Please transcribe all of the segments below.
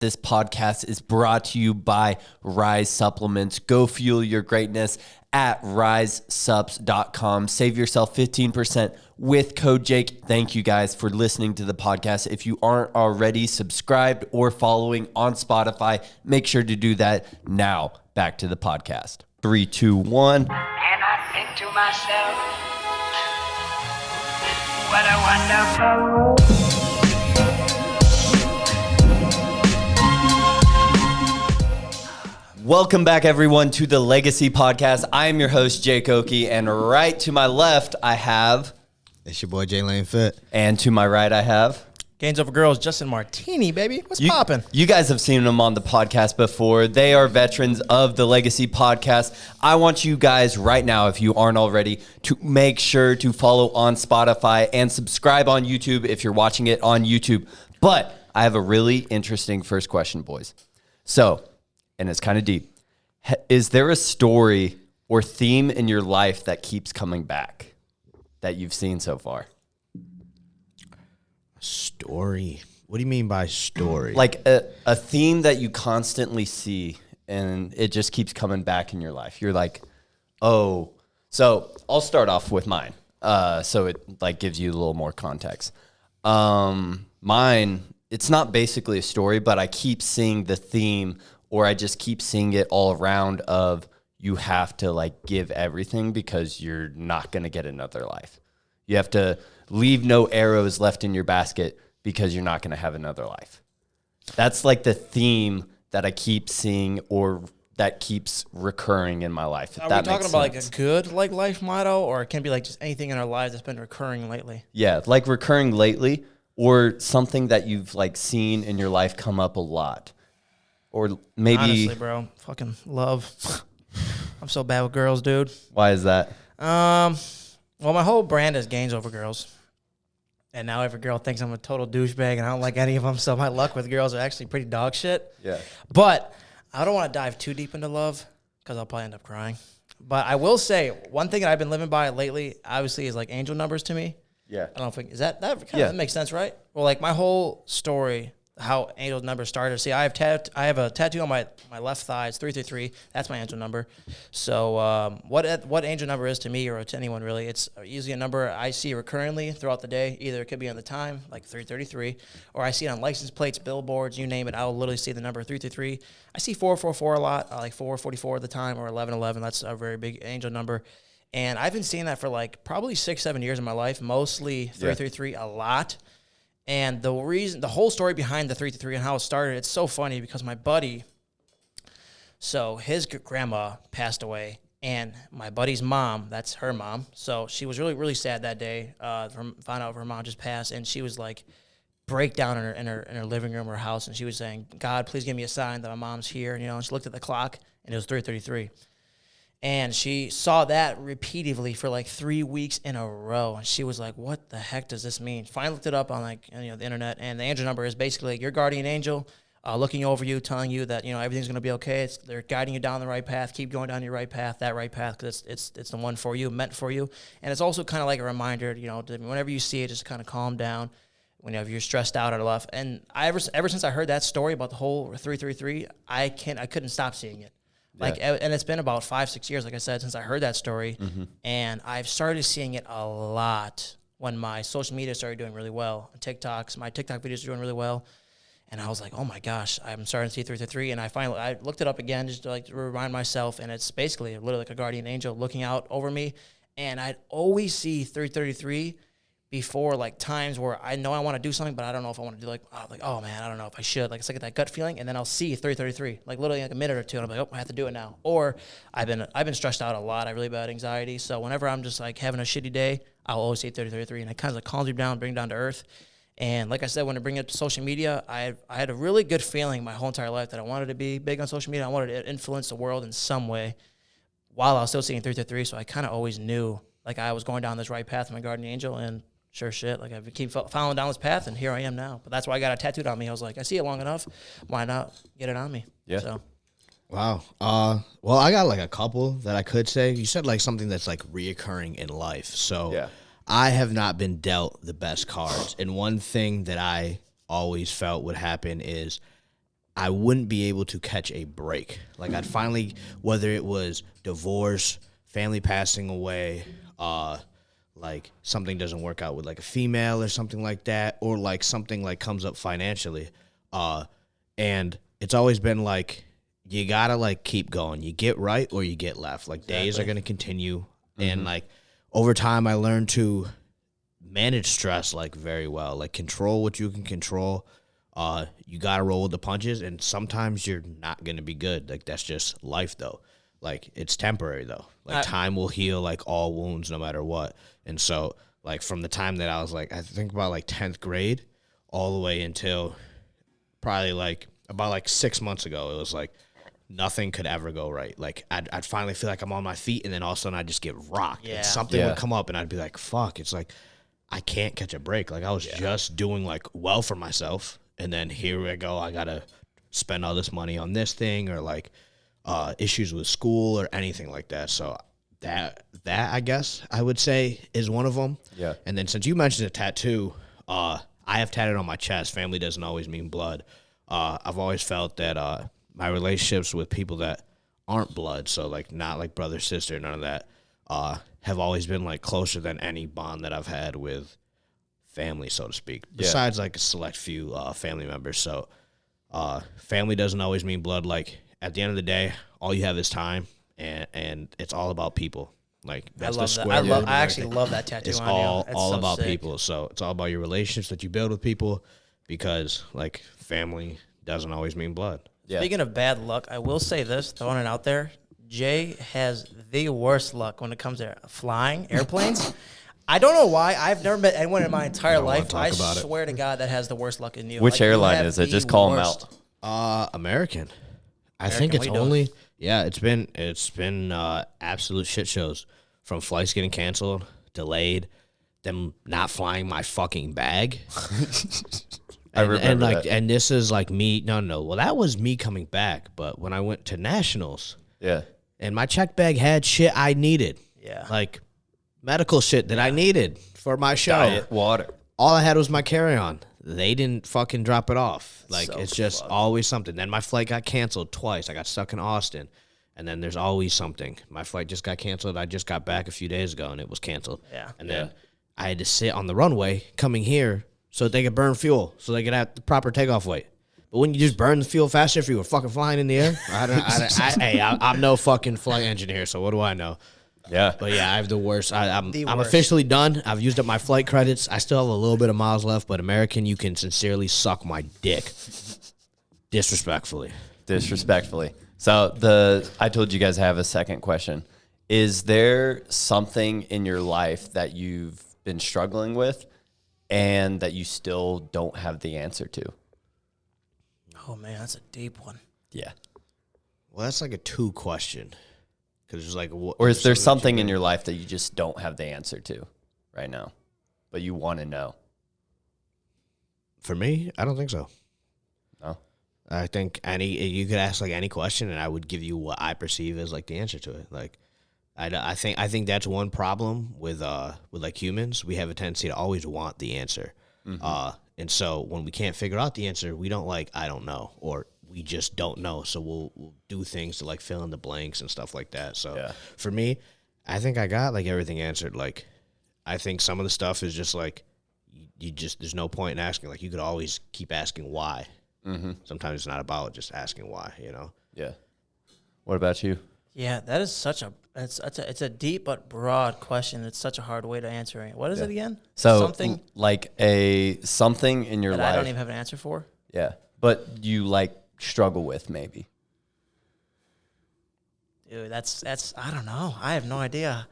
This podcast is brought to you by Rise Supplements. Go fuel your greatness at risesups.com. Save yourself 15% with code Jake. Thank you guys for listening to the podcast. If you aren't already subscribed or following on Spotify, make sure to do that now. Back to the podcast. 3, 2, 1. And I think to myself, what a wonderful world. Welcome back, everyone, to the Legacy Podcast. I am your host, Jake Oelke, and right to my left, I have... It's your boy, Jaylanefit. And to my right, I have... Gains over girls, Justin Martini, baby. What's poppin'? You guys have seen them on the podcast before. They are veterans of the Legacy Podcast. I want you guys right now, if you aren't already, to make sure to follow on Spotify and subscribe on YouTube if you're watching it on YouTube. But I have a really interesting first question, boys. So... and it's kind of deep. Is there a story or theme in your life that keeps coming back that you've seen so far? Story? What do you mean by story? Like a theme that you constantly see and it just keeps coming back in your life. You're like, oh. So I'll start off with mine. So it like gives you a little more context. Mine, it's not basically a story, but I keep seeing the theme, or I just keep seeing it all around of you have to like give everything because you're not going to get another life. You have to leave no arrows left in your basket because you're not going to have another life. That's like the theme that I keep seeing or that keeps recurring in my life. Are we talking about like a good like life motto, or it can be like just anything in our lives that's been recurring lately? Yeah, like recurring lately, or something that you've like seen in your life come up a lot. Or maybe... honestly, bro, fucking love. I'm so bad with girls, dude. Why is that? Well, my whole brand is gains over girls. And now every girl thinks I'm a total douchebag and I don't like any of them. So my luck with girls are actually pretty dog shit. Yeah. But I don't want to dive too deep into love because I'll probably end up crying. But I will say one thing that I've been living by lately, obviously, is like angel numbers to me. Yeah. I don't know if is that kind of makes sense, right? Well, like my whole story, how angel numbers started. See, I have a tattoo on my left thigh. It's 333. That's my angel number. So what angel number is to me or to anyone really, it's usually a number I see recurrently throughout the day. Either it could be on the time, like 333, or I see it on license plates, billboards, you name it. I'll literally see the number 333. I see 444 a lot, like 444 at the time, or 1111. That's a very big angel number. And I've been seeing that for like probably 6-7 years of my life, mostly 333 a lot. And the whole story behind the 333 and how it started, it's so funny because my buddy, so his grandma passed away, and my buddy's mom, that's her mom, so she was really, really sad that day, found out her mom just passed, and she was like, break down in her living room or house, and she was saying, God, please give me a sign that my mom's here, and she looked at the clock, and it was 3:33. And she saw that repeatedly for like 3 weeks in a row. And she was like, what the heck does this mean? Finally looked it up on like the internet. And the angel number is basically like your guardian angel looking over you, telling you that, everything's going to be okay. They're guiding you down the right path. Keep going down your right path, that right path, because it's the one for you, meant for you. And it's also kind of like a reminder, whenever you see it, just kind of calm down whenever you're stressed out or enough. And ever since I heard that story about the whole 333, I couldn't stop seeing it. And it's been about 5-6 years, like I said, since I heard that story. Mm-hmm. And I've started seeing it a lot when my social media started doing really well. My TikTok videos are doing really well. And I was like, oh my gosh, I'm starting to see 333. And I looked it up again just to remind myself. And it's basically literally like a guardian angel looking out over me. And I'd always see 333 before like times where I know I want to do something, but I don't know if I want to do oh man, I don't know if I should. Like it's like that gut feeling, and then I'll see 333, like literally like a minute or two, and I'm like, oh, I have to do it now. Or I've been stressed out a lot. I have really bad anxiety, so whenever I'm just like having a shitty day, I'll always see 333, and it kind of like calms me down, bring me down to earth. And like I said, when I bring it up to social media, I had a really good feeling my whole entire life that I wanted to be big on social media. I wanted to influence the world in some way while I was still seeing 333. So I kind of always knew like I was going down this right path with my guardian angel, and sure shit, like I keep following down this path, and here I am now. But that's why I got it tattooed on me. I was like, I see it long enough. Why not get it on me? Yeah. So. Wow. Well, I got like a couple that I could say. You said like something that's like reoccurring in life. So yeah. I have not been dealt the best cards. And one thing that I always felt would happen is I wouldn't be able to catch a break. Like I'd finally, whether it was divorce, family passing away, like something doesn't work out with like a female or something like that, or like something like comes up financially, and it's always been like you gotta like keep going. You get right or you get left. Like days are gonna continue, and like over time I learned to manage stress like very well. Like control what you can control. You gotta roll with the punches, and sometimes you're not gonna be good. Like that's just life, though. Like it's temporary, though. Like time will heal like all wounds, no matter what. And so, like from the time that I was like, I think about like 10th grade, all the way until probably like about like 6 months ago, it was like nothing could ever go right. Like I'd finally feel like I'm on my feet, and then all of a sudden I'd just get rocked. Yeah. And something would come up, and I'd be like, "Fuck!" It's like I can't catch a break. Like I was just doing like well for myself. And then here I go, I got to spend all this money on this thing, or like issues with school or anything like that. So that I guess I would say is one of them. Yeah. And then since you mentioned a tattoo, I have tatted on my chest. Family doesn't always mean blood. I've always felt that my relationships with people that aren't blood, so like not like brother, sister, none of that, have always been like closer than any bond that I've had with family, so to speak, besides like a select few family members. So family doesn't always mean blood. Like at the end of the day, all you have is time, and it's all about people. Like that's I love the that. square root of I actually everything. love that tattoo It's on all you. It's all so about sick. people. So it's all about your relationships that you build with people, because like family doesn't always mean blood. Yeah. Speaking of bad luck, I will say this, throwing it out there, Jay has the worst luck when it comes to flying airplanes. I don't know why. I've never met anyone in my entire life. talk I about it. swear to God that has the worst luck in you. Which you airline have is it? the Just call them worst. out. American. I think it's what you doing? only it's been absolute shit shows, from flights getting canceled, delayed, them not flying my fucking bag. I remember that. And this is like me. No. Well, that was me coming back. But when I went to nationals, Yeah. and my check bag had shit I needed, Yeah. like medical shit that I needed for my show. Diet water. All I had was my carry-on. They didn't fucking drop it off. Like, So it's just always something. Then my flight got canceled twice. I got stuck in Austin. And then there's always something. My flight just got canceled. I just got back a few days ago, and it was canceled. Yeah. And then I had to sit on the runway coming here so that they could burn fuel, so they could have the proper takeoff weight. But when you just burn the fuel faster if you were fucking flying in the air, I'm no fucking flight engineer, so what do I know? Yeah. But yeah, I have the worst. I'm worst. officially done. I've used up my flight credits. I still have a little bit of miles left, but American, you can sincerely suck my dick. Disrespectfully. So I told you guys I have a second question. Is there something in your life that you've been struggling with and that you still don't have the answer to? Oh, man, that's a deep one. Yeah. Well, that's like a 2 question. Because there's like, Or is there something in your life that you just don't have the answer to right now, but you want to know? For me, I don't think so. No. I think you could ask like any question, and I would give you what I perceive as like the answer to it. Like, I think that's one problem with like humans. We have a tendency to always want the answer, and so when we can't figure out the answer, we don't like I don't know, or we just don't know. So we'll do things to like fill in the blanks and stuff like that. So for me, I think I got like everything answered. Like, I think some of the stuff is just like you just there's no point in asking. Like, you could always keep asking why. Sometimes it's not about just asking why, you know? Yeah. What about you? Yeah, that is it's a deep but broad question. It's such a hard way to answer it. What is it again? So something like something in your that life. I don't even have an answer for. Yeah. But you like struggle with maybe. Dude, that's I don't know. I have no idea.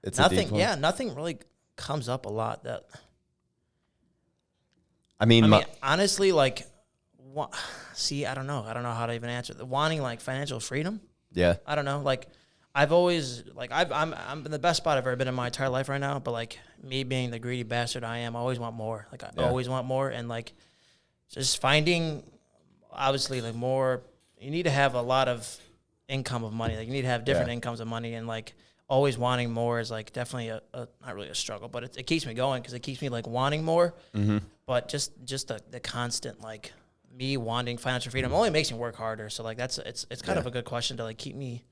It's a deep one. Nothing really comes up a lot that I mean, honestly, like, I don't know. I don't know how to even answer the wanting like financial freedom. yeah. I don't know. Like, I've always like I'm in the best spot I've ever been in my entire life right now. But like me being the greedy bastard I am, I always want more. Like I always want more, and like just finding obviously like more. You need to have a lot of income of money. Like you need to have different incomes of money, and like always wanting more is like definitely a not really a struggle, but it keeps me going because it keeps me like wanting more. But just the constant like me wanting financial freedom only makes me work harder. So like it's kind of a good question to like keep me,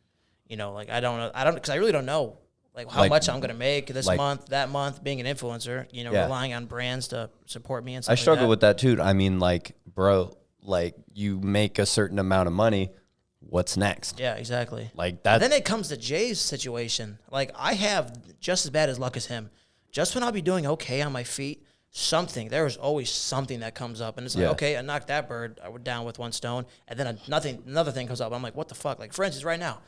like I don't because I really don't know like how much I'm gonna make this month, that month, being an influencer, relying on brands to support me and stuff. I struggle with that too. I mean, like, bro, like you make a certain amount of money. What's next? Yeah, exactly. Like that. Then it comes to Jay's situation. Like I have just as bad as luck as him. Just when I'll be doing okay on my feet, there is always something that comes up, and it's like, okay, I knocked that bird down with one stone, and then another thing comes up. I'm like, what the fuck? Like, for instance, right now,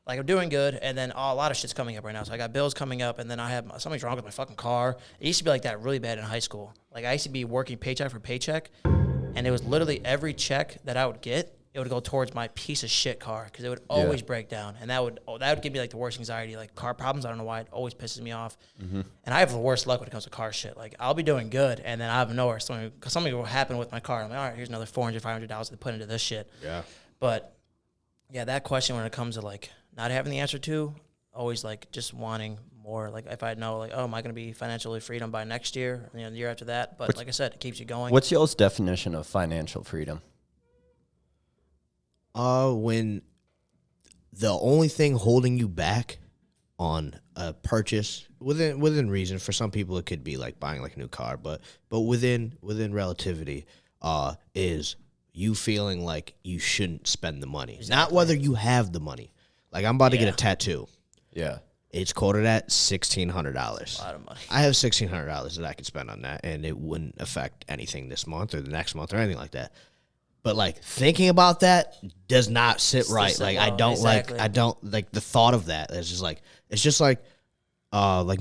like I'm doing good, and then a lot of shit's coming up right now. So I got bills coming up, and then I have something's wrong with my fucking car. It used to be like that really bad in high school. Like I used to be working paycheck for paycheck, and it was literally every check that I would get, it would go towards my piece of shit car because it would always break down, and that would give me like the worst anxiety. Like car problems, I don't know why, it always pisses me off. And I have the worst luck when it comes to car shit. Like I'll be doing good, and then out of nowhere, something will happen with my car. I'm like, all right, here's another $400, $500 to put into this shit. Yeah. But yeah, that question when it comes to like not having the answer to, always like just wanting more. Like if I know like, oh, am I going to be financially freedom by next year, the year after that? But like I said, it keeps you going. What's y'all's definition of financial freedom? When the only thing holding you back on a purchase within reason, for some people it could be like buying like a new car, but within relativity, is you feeling like you shouldn't spend the money. Exactly. Not whether you have the money. Like I'm about to get a tattoo. Yeah. It's quoted at $1,600. A lot of money. I have $1,600 that I could spend on that, and it wouldn't affect anything this month or the next month or anything like that. But like thinking about that does not sit right. Like I don't like the thought of that. It's just like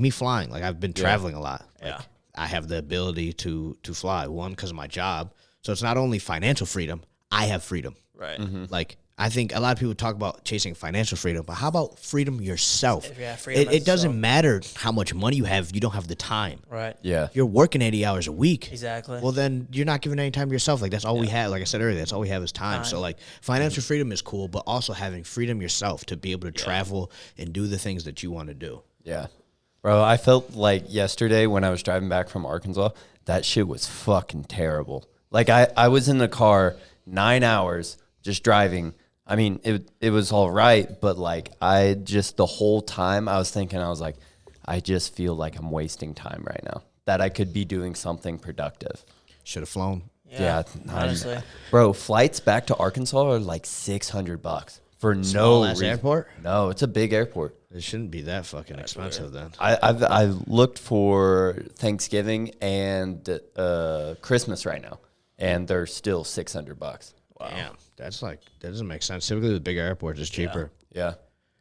me flying. Like I've been traveling a lot. Like, I have the ability to fly. One, because of my job. So it's not only financial freedom. I have freedom. Right. Like I think a lot of people talk about chasing financial freedom, but how about freedom yourself? Freedom it doesn't matter how much money you have. You don't have the time. Right. Yeah. You're working 80 hours a week. Exactly. Well, then you're not giving any time to yourself. Like that's all we have. Like I said earlier, that's all we have is time. So like financial freedom is cool, but also having freedom yourself to be able to travel and do the things that you want to do. Yeah. Bro, I felt like yesterday when I was driving back from Arkansas, that shit was fucking terrible. Like I was in the car 9 hours just driving. I mean, it was all right, but like the whole time I was thinking, I was like, I just feel like I'm wasting time right now, that I could be doing something productive. Should have flown. Yeah, honestly. Bro, flights back to Arkansas are like $600 for no reason. Airport? No, it's a big airport. It shouldn't be that fucking expensive then. I've looked for Thanksgiving and Christmas right now, and they're still $600. Wow. Damn, that doesn't make sense. Typically, the bigger airports is cheaper. Yeah.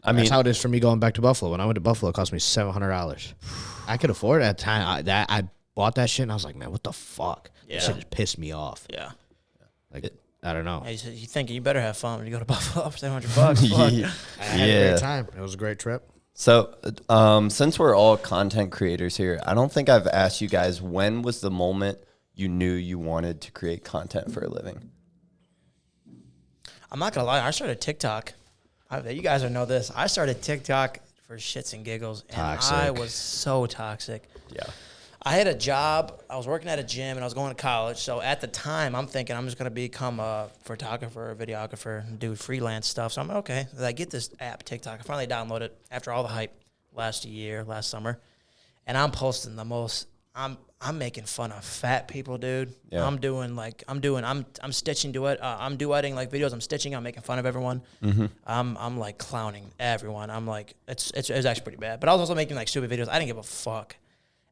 That's how it is for me going back to Buffalo. When I went to Buffalo, it cost me $700. I could afford it at the time. I bought that shit, and I was like, man, what the fuck? Yeah. That shit just pissed me off. Yeah. Like, I don't know. Yeah, you think you better have fun when you go to Buffalo for $700. Yeah. I had a great time. It was a great trip. So, since we're all content creators here, I don't think I've asked you guys, when was the moment you knew you wanted to create content for a living? I'm not going to lie. I started TikTok. You guys don't know this. I started TikTok for shits and giggles, and I was so toxic. Yeah. I had a job. I was working at a gym, and I was going to college. So at the time, I'm thinking I'm just going to become a photographer, a videographer, and do freelance stuff. So I'm like, okay. I get this app, TikTok. I finally downloaded it after all the hype last summer. And I'm posting the most. I'm making fun of fat people, dude. Yeah. I'm stitching duet. I'm duetting like videos. I'm stitching. I'm making fun of everyone. Mm-hmm. I'm like clowning everyone. I'm like, it's actually pretty bad. But I was also making like stupid videos. I didn't give a fuck.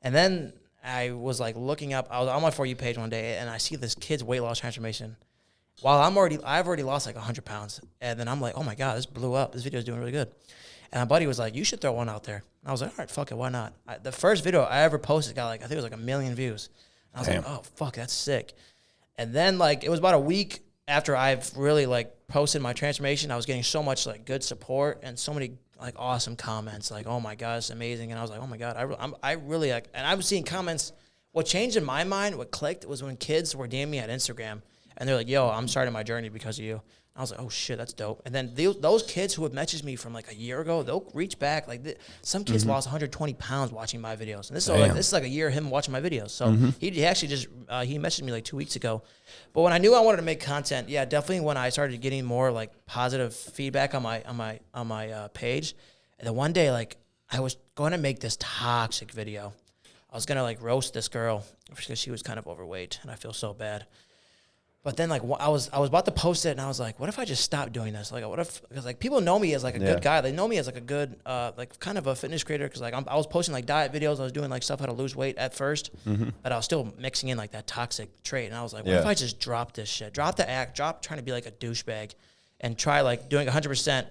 And then I was like looking up. I was on my For You page one day, and I see this kid's weight loss transformation. While I've already lost like 100 pounds, and then I'm like, oh my god, this blew up. This video is doing really good. And my buddy was like, you should throw one out there. And I was like, all right, fuck it, why not? The first video I ever posted got like, I think it was like 1 million views. And I was like, oh fuck, that's sick. And then like it was about a week after I've really like posted my transformation, I was getting so much like good support and so many like awesome comments, like, oh my god, it's amazing. And I was like, oh my god, I really like, and I was seeing comments. What changed in my mind, what clicked, was when kids were DMing me at Instagram, and they're like, "Yo, I'm starting my journey because of you." I was like, "Oh shit, that's dope." And then those kids who have messaged me from like a year ago, they'll reach back. Like some kids lost 120 pounds watching my videos, and this is like a year of him watching my videos. So he actually just he messaged me like 2 weeks ago. But when I knew I wanted to make content, yeah, definitely when I started getting more like positive feedback on my page, and then one day like I was going to make this toxic video. I was gonna like roast this girl because she was kind of overweight, and I feel so bad. But then, like, I was about to post it, and I was like, "What if I just stopped doing this? Like, what if?" Because like people know me as like a good guy. They know me as like a good, like kind of a fitness creator. Because like I was posting like diet videos. I was doing like stuff how to lose weight at first, but I was still mixing in like that toxic trait. And I was like, "What if I just drop this shit? Drop the act. Drop trying to be like a douchebag, and try like doing 100%."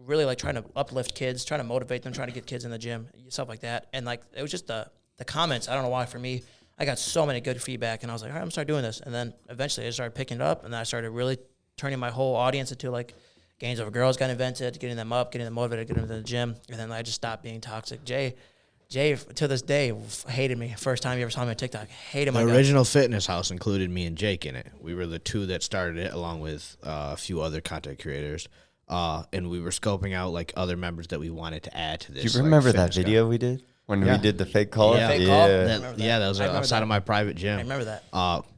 Really like trying to uplift kids, trying to motivate them, trying to get kids in the gym, stuff like that. And like it was just the comments. I don't know why for me. I got so many good feedback, and I was like, all right, I'm going to start doing this. And then eventually I started picking it up, and then I started really turning my whole audience into, like, Gains Over Girls got invented, getting them up, getting them motivated, getting them to the gym. And then I just stopped being toxic. Jay, to this day, hated me. First time you ever saw me on TikTok, hated my The guts. original fitness house included me and Jake in it. We were the two that started it, along with a few other content creators. And we were scoping out, like, other members that we wanted to add to this. Do you remember like, that video we did? When we did the fake call? Yeah. Fake call? That was outside of my private gym. I remember that.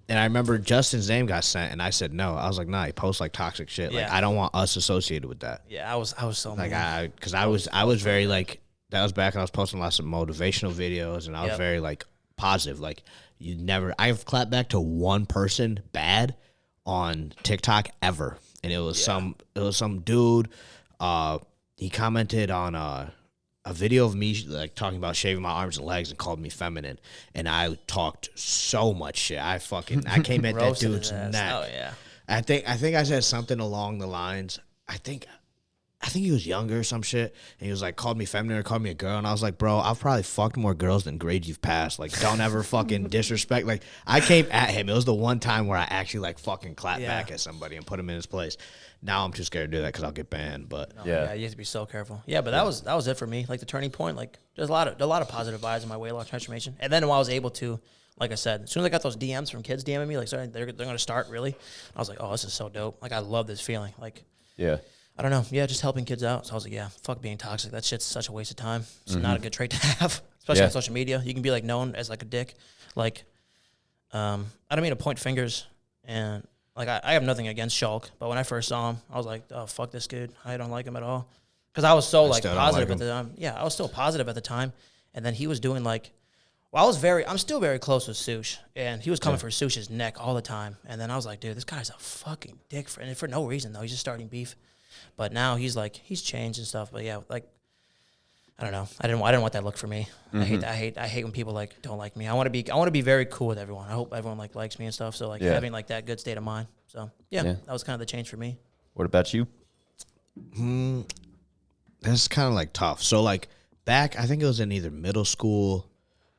And I remember Justin's name got sent, and I said no. I was like, nah, he posts like toxic shit. Like, I don't want us associated with that. Yeah, I was so Like, mad. because I was very like, that was back when I was posting lots of motivational videos, and I was very like positive. Like, I've clapped back to one person bad on TikTok ever, and it was some dude. He commented on a video of me like talking about shaving my arms and legs and called me feminine, and I talked so much shit. I came at that dude's neck. Oh yeah. I think I said something along the lines. I think he was younger or some shit, and he was like, called me feminine or called me a girl, and I was like, bro, I've probably fucked more girls than grades you've passed. Like, don't ever fucking disrespect. Like, I came at him. It was the one time where I actually like fucking clapped back at somebody and put him in his place. Now I'm too scared to do that because I'll get banned. But You have to be so careful. Yeah, but that was it for me. Like the turning point. Like there's a lot of positive vibes in my weight loss transformation. And then when I was able to, like I said, as soon as I got those DMs from kids DMing me, like sorry, they're going to start really. I was like, oh, this is so dope. Like I love this feeling. Like I don't know. Yeah, just helping kids out. So I was like, yeah, fuck being toxic. That shit's such a waste of time. It's not a good trait to have, especially on social media. You can be like known as like a dick. Like, I don't mean to point fingers, and like I have nothing against Shulk, but when I first saw him, I was like, oh fuck this dude. I don't like him at all. Because I was so like positive at the time. Yeah, I was still positive at the time, and then he was doing like, well, I'm still very close with Sush, and he was coming for Sush's neck all the time, and then I was like, dude, this guy's a fucking dick for no reason though. He's just starting beef. But now he's changed and stuff. But yeah, like I don't know. I didn't want that look for me. I hate when people like don't like me. I want to be very cool with everyone. I hope everyone like likes me and stuff. So like having like that good state of mind. So yeah, that was kind of the change for me. What about you? That's kind of like tough. So like back, I think it was in either middle school.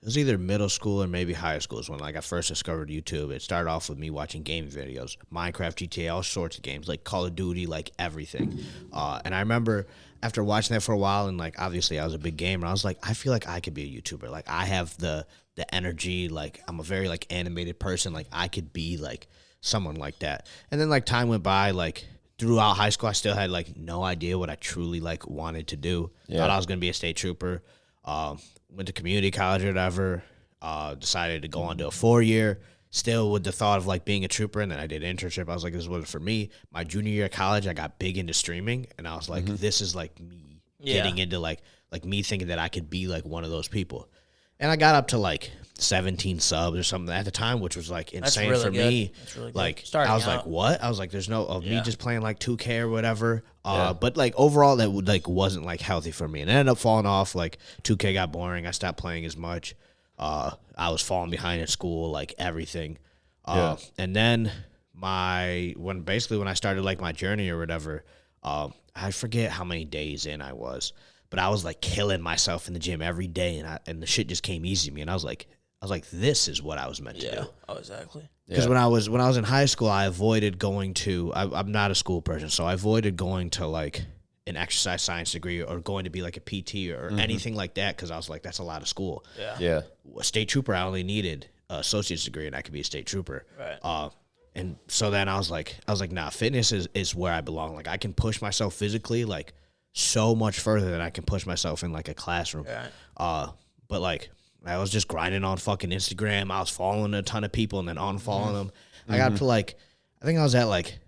It was either middle school or maybe high school is when like I first discovered YouTube. It started off with me watching gaming videos, Minecraft, GTA, all sorts of games, like Call of Duty, like everything. And I remember after watching that for a while, and like obviously I was a big gamer, I was like, I feel like I could be a YouTuber. Like I have the energy. Like I'm a very like animated person. Like I could be like someone like that. And then like time went by, like throughout high school, I still had like no idea what I truly like wanted to do. Thought I was gonna be a state trooper. Went to community college or whatever, decided to go on to a 4-year, still with the thought of like being a trooper, and then I did an internship. I was like, this wasn't for me. My junior year of college, I got big into streaming, and I was like, this is like me getting into like me thinking that I could be like one of those people. And I got up to like 17 subs or something at the time, which was like insane really for good. me. That's really good. Like Starting I was out. like, what? I was like, there's no of me just playing like 2K or whatever. But like overall, that would like wasn't like healthy for me, and it ended up falling off. Like 2K got boring. I stopped playing as much. I was falling behind in school, like everything. And then when I started like my journey or whatever, I forget how many days in I was. But I was like killing myself in the gym every day, and the shit just came easy to me. And I was like, this is what I was meant to do. Oh, exactly. Because when I was in high school, I avoided going to. I'm not a school person, so I avoided going to like an exercise science degree or going to be like a PT or anything like that. Because I was like, that's a lot of school. A state trooper, I only needed an associate's degree, and I could be a state trooper. Right. And so then I was like, nah, fitness is where I belong. Like I can push myself physically like so much further than I can push myself in like a classroom. Right. But like I was just grinding on fucking Instagram. I was following a ton of people and then unfollowing them. I got up to like, I think I was at like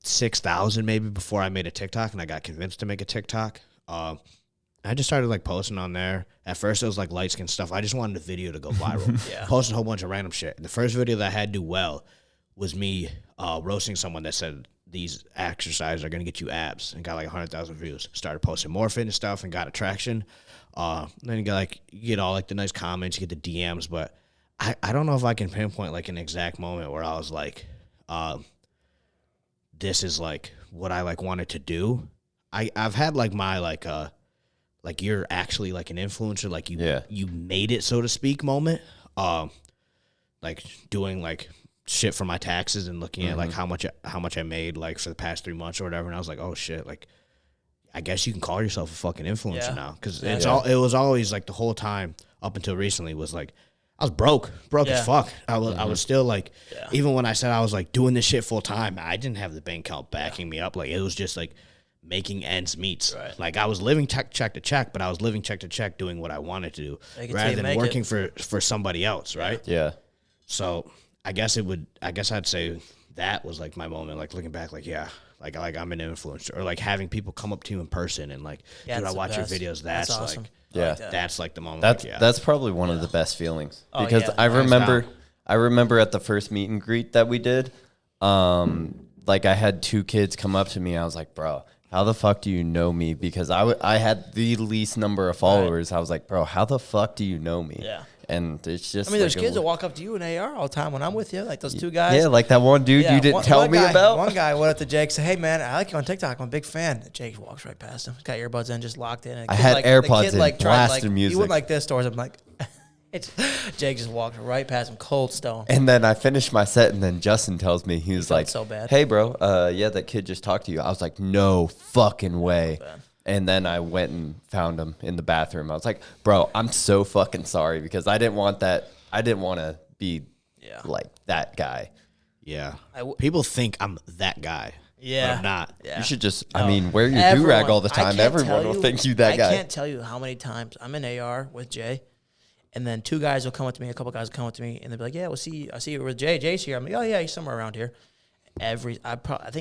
6,000 maybe before I made a TikTok, and I got convinced to make a TikTok. I just started like posting on there. At first it was like light skin stuff. I just wanted the video to go viral. Posting a whole bunch of random shit. The first video that I had do well was me roasting someone that said these exercises are going to get you abs, and got like 100,000 views. Started posting more fitness stuff and got attraction. Then you get all like the nice comments, you get the DMs, but I don't know if I can pinpoint like an exact moment where I was like, this is like what I like wanted to do. I've had like my like you're actually like an influencer, like you made it, so to speak, moment. Like doing like shit for my taxes and looking at like how much I made like for the past 3 months or whatever, and I was like, oh shit, like I guess you can call yourself a fucking influencer now, because it was always like the whole time up until recently was like I was broke as fuck. I was still like, even when I said I was like doing this shit full time, I didn't have the bank account backing me up. Like it was just like making ends meet. Right. Like I was living check to check, but I was living check to check doing what I wanted to do rather than working for somebody else. Right. Yeah. So I guess I'd say that was like my moment, like looking back, like, like I'm an influencer, or like having people come up to you in person and like, dude, I watch your videos. That's awesome. like, that's like the moment. That's probably one of the best feelings, because I remember at the first meet and greet that we did, like I had 2 kids come up to me. I was like, bro, how the fuck do you know me? Because I had the least number of followers. I was like, bro, how the fuck do you know me? Yeah. And it's just, I mean, there's kids that walk up to you in AR all the time when I'm with you, like those 2 guys. Yeah, like that one dude you didn't tell me about. One guy went up to Jake, said, "Hey man, I like you on TikTok. I'm a big fan." Jake walks right past him. He's got earbuds in, just locked in. I had AirPods in, blasting music. He went like this towards him, like. Jake just walked right past him, cold stone. And then I finished my set, and then Justin tells me, he was like, so bad. "Hey, bro, that kid just talked to you." I was like, "No fucking way." And then I went and found him in the bathroom. I was like, "Bro, I'm so fucking sorry, because I didn't want that. I didn't want to be like that guy." Yeah. People think I'm that guy. Yeah. But I'm not. Yeah. You should just, wear your do-rag all the time. Everyone will think you that guy. I can't tell you how many times I'm in AR with Jay, and then 2 guys will come up to me, a couple guys will come up to me, and they'll be like, "Yeah, I see you with Jay. Jay's here." I'm like, "Oh yeah, he's somewhere around here." I think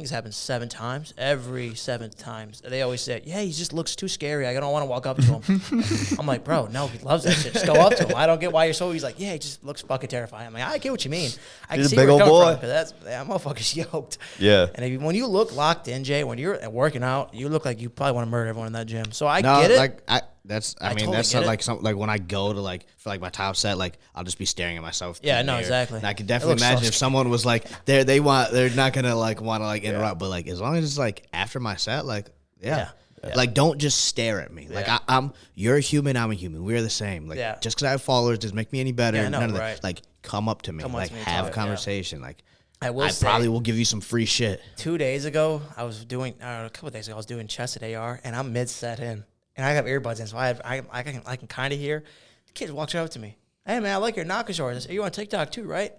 it's happened 7 times. Every 7 times, they always say, "Yeah, he just looks too scary. I don't want to walk up to him." I'm like, "Bro, no, he loves that shit. Just go up to him." I don't get why you're so. He's like, "Yeah, he just looks fucking terrifying." I'm like, "I get what you mean. I can He's see a big where you're old coming boy. from, 'cause that motherfucker's yoked." Yeah. And when you look locked in, Jay, when you're working out, you look like you probably want to murder everyone in that gym. So I get it. That's totally that's get like something like when I go to like for like my top set, like I'll just be staring at myself. Yeah, in the no, mirror. exactly. And I could It definitely looks so imagine if someone was like they're not gonna like want to like interrupt, but like as long as it's like after my set, like like don't just stare at me. Like you're a human, I'm a human. We're the same. Like just because I have followers doesn't make me any better. Yeah, I know, None of right. that. Like come up to me, like have a conversation. Like I probably will give you some free shit. 2 days ago, I was doing a couple of days ago, I was doing chest at AR, and I'm mid set in. And I have earbuds in, so I can kind of hear. The kid walks right up to me. "Hey, man, I like your knock of yours. You on TikTok too, right?"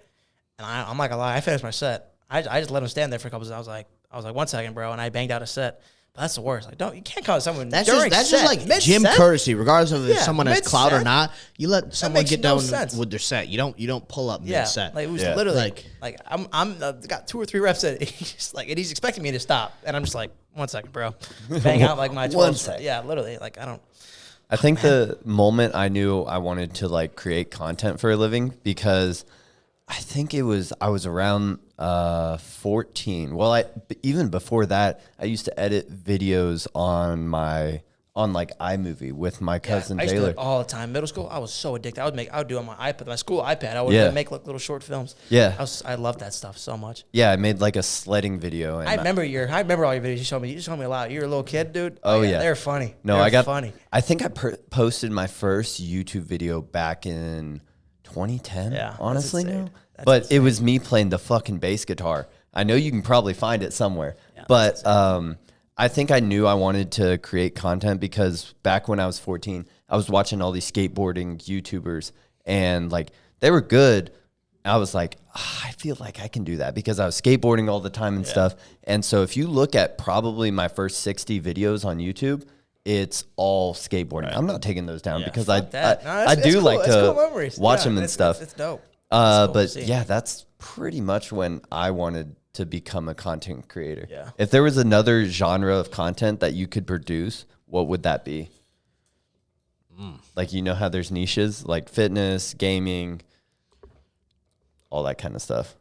And I'm not gonna lie, I finished my set. I just let him stand there for a couple of seconds. I was like, "1 second, bro," and I banged out a set. But that's the worst. Like, you can't call someone that's during just set, like mid-set? gym courtesy, regardless of if someone has clout or mid-set? not. You let someone get no done sense. with their set. You don't pull up Yeah, mid-set. like it was literally like I'm got 2 or 3 reps in. He's like, and he's expecting me to stop, and I'm just like, "1 second, bro," bang out like my 12 set. Yeah, literally. Like I don't. I think the moment I knew I wanted to like create content for a living, because I think I was around 14. Well, even before that, I used to edit videos on like iMovie with my cousin I used to do Taylor it all the time. Middle school, I was so addicted. I would do it on my iPad, my school iPad. I would make like little short films. Yeah. I loved that stuff so much. Yeah, I made like a sledding video. And I remember all your videos you showed me. You just showed me a lot. You were a little kid, dude. Oh yeah, they're funny. No, they're I got funny. I think I posted my first YouTube video back in 2010. Yeah, honestly, that's now, insane. but it was me playing the fucking bass guitar. I know you can probably find it somewhere, but I think I knew I wanted to create content because back when I was 14, I was watching all these skateboarding YouTubers, and like they were good, I was like, I feel like I can do that because I was skateboarding all the time and stuff. And so if you look at probably my first 60 videos on YouTube, it's all skateboarding. Right. I'm not taking those down because I do cool. like to watch them and stuff. It's dope. But yeah, that's pretty much when I wanted to become a content creator. Yeah. If there was another genre of content that you could produce, what would that be? Like, you know how there's niches like fitness, gaming, all that kind of stuff.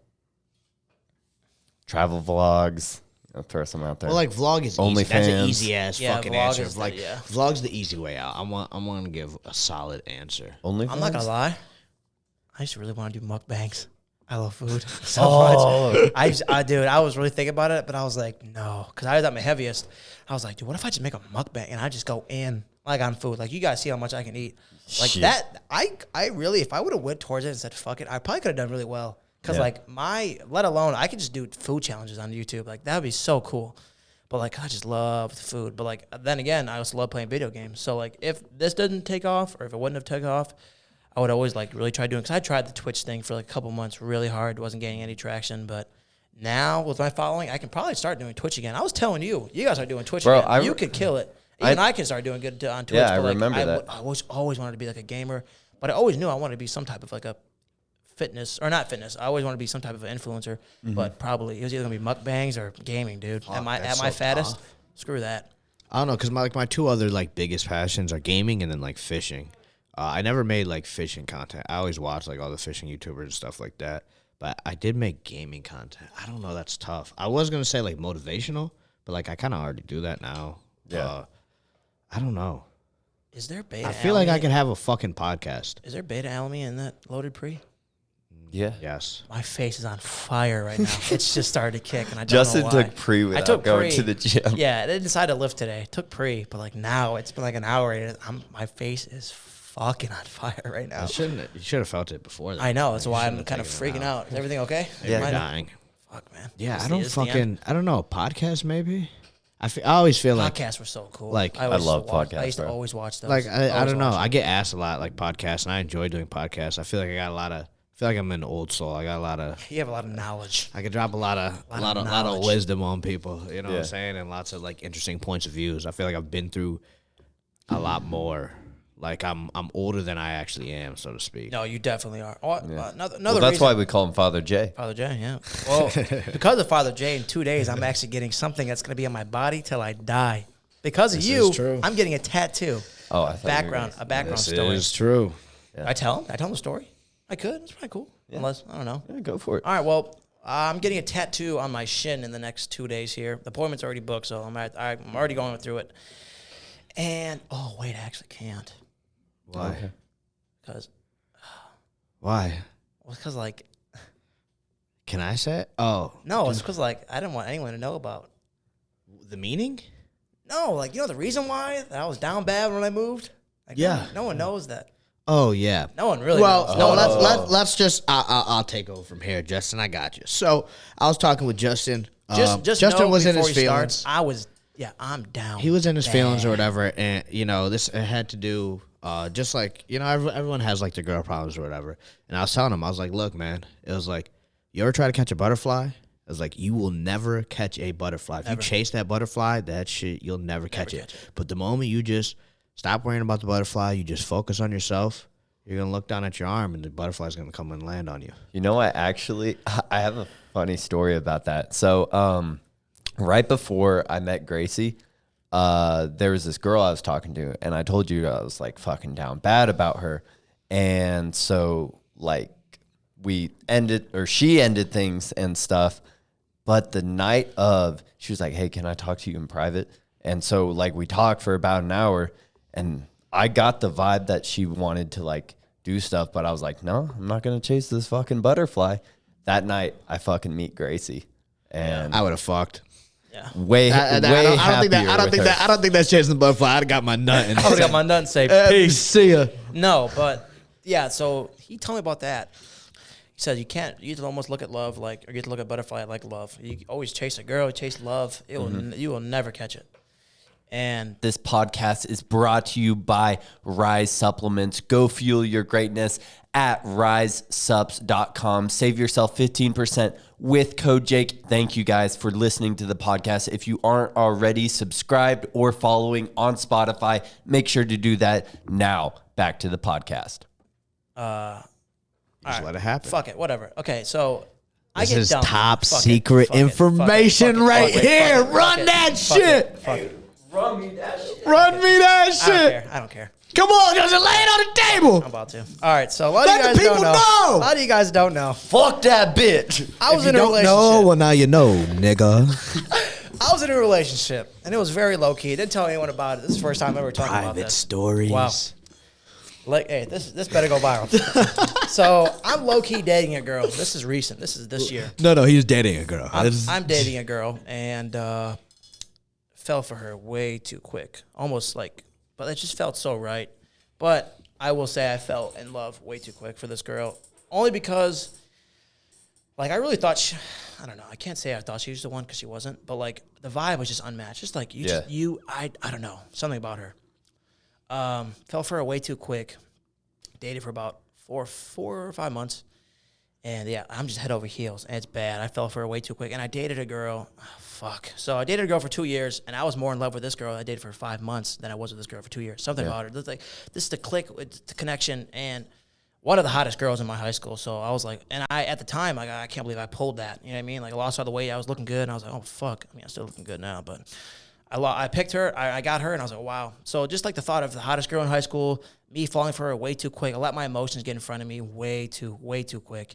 Travel vlogs. I'll throw some out there. Well, like vlog is OnlyFans. easy. That's an easy ass fucking answer. Like vlog's the easy way out. I'm gonna give a solid answer. OnlyFans? I'm not gonna lie. I used to really want to do mukbangs. I love food so much. I was really thinking about it, but I was like, no, because I was at my heaviest. I was like, dude, what if I just make a mukbang and I just go in like on food? Like, you guys see how much I can eat. Like that, I really, if I would have went towards it and said, fuck it, I probably could have done really well. Because, let alone, I could just do food challenges on YouTube. Like, that would be so cool. But, like, I just love the food. But, like, then again, I also love playing video games. So, like, if this didn't take off or if it wouldn't have taken off, I would always, like, really try doing it. Because I tried the Twitch thing for, like, a couple months really hard. Wasn't getting any traction. But now, with my following, I can probably start doing Twitch again. I was telling you guys are doing Twitch again. You could kill it. Even I can start doing good on Twitch. Yeah, but I remember that. I always wanted to be, like, a gamer. But I always knew I wanted to be some type of, like, a fitness, or not fitness. I always want to be some type of influencer, but probably it was either gonna be mukbangs or gaming, dude. At my fattest, screw that. I don't know, because my two other like biggest passions are gaming and then like fishing. I never made like fishing content. I always watched like all the fishing YouTubers and stuff like that, but I did make gaming content. I don't know, that's tough. I was gonna say like motivational, but like I kind of already do that now. Yeah. I don't know. Is there beta? I feel like I could have a fucking podcast. Is there beta alamy in that loaded pre? Yeah. Yes. My face is on fire right now. It's just started to kick, and I don't Justin know why. took pre without going to the gym. Yeah, I didn't decide to lift today. Took pre, but like now it's been like an hour. And my face is fucking on fire right now. You should have felt it before that. I know. That's why I'm kind of freaking out. Is everything okay? Yeah, I'm dying. Fuck, man. Yeah, I don't know. Podcast maybe. I always feel like podcasts were so cool. Like I love podcasts. I used to always watch those. Like I don't know. I get asked a lot like podcasts, and I enjoy doing podcasts. I feel like I got a lot of. I feel like I'm an old soul. I got a lot of. You have a lot of knowledge. I could drop a lot of wisdom on people. You know what I'm saying, and lots of like interesting points of views. I feel like I've been through a lot more. Like I'm older than I actually am, so to speak. No, you definitely are. Oh, another that's reason. why we call him Father J. Father J, yeah. Well, because of Father J, in 2 days, I'm actually getting something that's going to be on my body till I die. Because of you, I'm getting a tattoo. Oh, I thought a background story. This is true. Yeah. I tell him the story. I could. It's probably cool. Yeah. Unless, I don't know. Yeah, go for it. All right, well, I'm getting a tattoo on my shin in the next 2 days here. The appointment's already booked, so I'm already going through it. And, oh, wait, I actually can't. Why? Because. Why? Well, because, like. Can I say it? Oh. No, it's because, like, I didn't want anyone to know about. The meaning? No, like, you know the reason why? That I was down bad when I moved? Like, yeah. No one knows that. Oh, yeah. No one really knows. No, let's just, I'll take over from here, Justin. I got you. So, I was talking with Justin. Justin was in his feelings. I'm down. He was in his feelings or whatever, and, you know, this had to do, just like, you know, everyone has, like, their girl problems or whatever. And I was telling him, I was like, look, man, it was like, you ever try to catch a butterfly? It was like, you will never catch a butterfly. If you chase that butterfly, that shit, you'll never catch it. But the moment you just stop worrying about the butterfly, you just focus on yourself, you're going to look down at your arm, and the butterfly's going to come and land on you. You know, I have a funny story about that. So, right before I met Gracie, there was this girl I was talking to, and I told you I was, like, fucking down bad about her. And so, like, she ended things and stuff. But the night of, she was like, hey, can I talk to you in private? And so, like, we talked for about an hour, and I got the vibe that she wanted to, like, do stuff, but I was like, no, I'm not going to chase this fucking butterfly. That night, I fucking meet Gracie. And I would have fucked. Yeah. I don't think that's chasing the butterfly. I'd have got my nut and I would have got my nut and say, peace. See ya. No, but, yeah, so he told me about that. He said you have to almost look at love like, or you have to look at butterfly like love. You always chase a girl, chase love. You will never catch it. And this podcast is brought to you by Rise Supplements. Go fuel your greatness at risesups.com. Save yourself 15% with code Jake. Thank you guys for listening to the podcast. If you aren't already subscribed or following on Spotify, make sure to do that now. Back to the podcast. Just let it happen. Fuck it, whatever. Okay, so This I get is dumped. top Fuck it, secret fuck it, information fuck it, right fuck it, here. fuck it, Run fuck that it, shit. Fuck it. Run me that shit. Run me that shit. I don't care. Come on, just lay it on the table. I'm about to. All right, so a lot Let of you the guys don't people know. know. A lot of you guys don't know. Fuck that bitch. I was If in you a don't relationship. know, well, now you know, nigga. I was in a relationship, and it was very low key. Didn't tell anyone about it. This is the first time I ever talking about Private this. stories. Wow. Like, hey, this better go viral. So I'm low key dating a girl. This is recent. This is this year. No, he was dating a girl. I'm dating a girl and fell for her way too quick. Almost like, but it just felt so right. But I will say I fell in love way too quick for this girl. Only because, like, I really thought I don't know. I can't say I thought she was the one because she wasn't. But, like, the vibe was just unmatched. Just like, I don't know. Something about her. Fell for her way too quick. Dated for about four or 5 months. And yeah, I'm just head over heels. And it's bad. I fell for her way too quick. And I dated a girl. So I dated a girl for 2 years, and I was more in love with this girl I dated for 5 months than I was with this girl for 2 years. Something about her. This is the click, it's the connection, and one of the hottest girls in my high school. So I was like, and I at the time, like, I can't believe I pulled that. You know what I mean? Like, I lost all the weight. I was looking good, and I was like, oh fuck. I mean, I'm still looking good now, but I picked her. I got her, and I was like, wow. So just like the thought of the hottest girl in high school, me falling for her way too quick. I let my emotions get in front of me way too quick.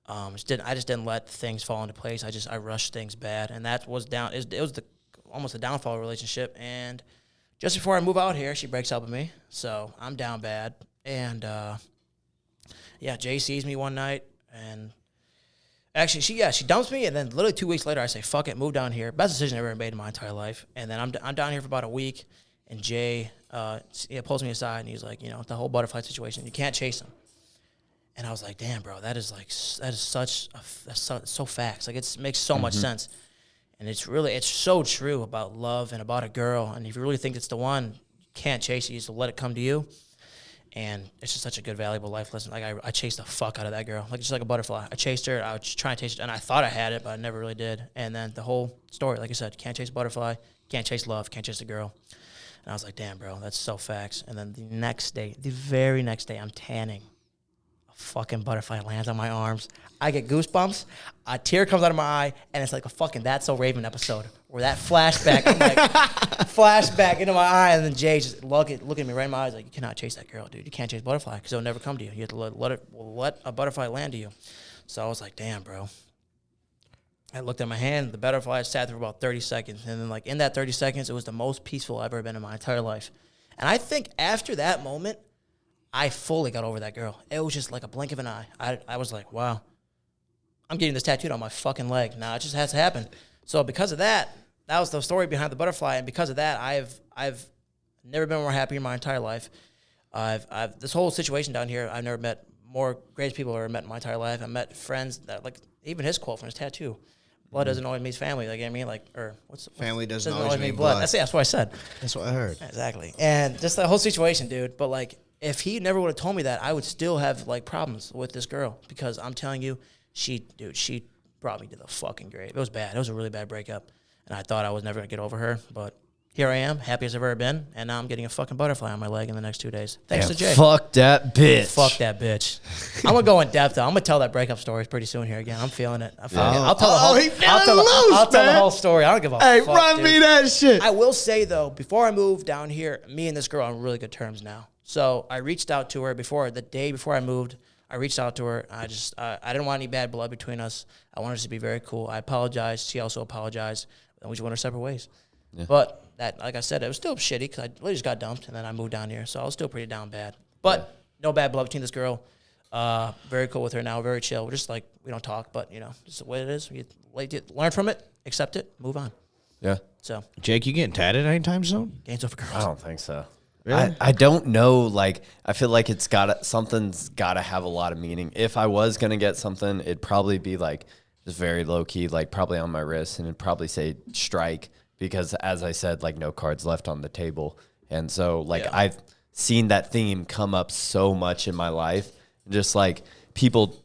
I just didn't let things fall into place. I rushed things bad, and that was down. It was almost a downfall relationship. And just before I move out here, she breaks up with me, so I'm down bad. And Jay sees me one night, and actually she dumps me, and then literally 2 weeks later, I say fuck it, move down here. Best decision I ever made in my entire life. And then I'm down here for about a week, and Jay pulls me aside, and he's like, the whole butterfly situation, you can't chase him. And I was like, damn, bro, that is so facts. Like, it makes so much sense. And it's so true about love and about a girl. And if you really think it's the one, you can't chase it. You just let it come to you. And it's just such a good, valuable life lesson. Like, I chased the fuck out of that girl. Like, just like a butterfly. I chased her. I was trying to chase it. And I thought I had it, but I never really did. And then the whole story, like I said, can't chase a butterfly, can't chase love, can't chase a girl. And I was like, damn, bro, that's so facts. And then the very next day, I'm tanning. Fucking butterfly lands on my arms. I get goosebumps. A tear comes out of my eye, and it's like a fucking That's So Raven episode where that flashback, I'm like, flashback into my eye, and then Jay just look at me right in my eyes like, you cannot chase that girl, dude. You can't chase butterfly because it'll never come to you. You have to let a butterfly land to you. So I was like, damn, bro. I looked at my hand. The butterfly sat there for about 30 seconds, and then like in that 30 seconds, it was the most peaceful I've ever been in my entire life. And I think after that moment, I fully got over that girl. It was just like a blink of an eye. I was like, wow, I'm getting this tattooed on my fucking leg. Nah, it just has to happen. So because of that was the story behind the butterfly. And because of that, I've never been more happy in my entire life. I've this whole situation down here, I've never met more greatest people I've ever met in my entire life. I met friends that, like, even his quote from his tattoo, blood doesn't always mean family. Like, you know what I mean? Like, or family doesn't always mean blood. That's what I said. That's what I heard. Exactly. And just the whole situation, dude. But like, if he never would have told me that, I would still have like problems with this girl, because I'm telling you, she brought me to the fucking grave. It was bad. It was a really bad breakup, and I thought I was never gonna get over her, but here I am, happy as I've ever been, and now I'm getting a fucking butterfly on my leg in the next 2 days. Thanks to Jay. Fuck that bitch. Fuck that bitch. I'm gonna go in depth though. I'm gonna tell that breakup story pretty soon here again. I'm feeling it. I'll tell the whole story. I don't give a fuck. Hey, run me that shit. I will say though, before I moved down here, me and this girl are on really good terms now. So I reached out to her the day before I moved. I reached out to her. I didn't want any bad blood between us. I wanted us to be very cool. I apologized. She also apologized. And we just went our separate ways. Yeah. But that, like I said, it was still shitty because I literally just got dumped, and then I moved down here. So I was still pretty down bad. But no bad blood between this girl. Very cool with her now. Very chill. We're just like, we don't talk, but, just the way it is. We learn from it, accept it, move on. Yeah. So, Jake, you getting tatted anytime soon? Gains over girls. I don't think so. Really? I don't know. Like, I feel like something's got to have a lot of meaning. If I was going to get something, it'd probably be like just very low key, like probably on my wrist, and it'd probably say strike, because as I said, like no cards left on the table. And so like I've seen that theme come up so much in my life. Just like people,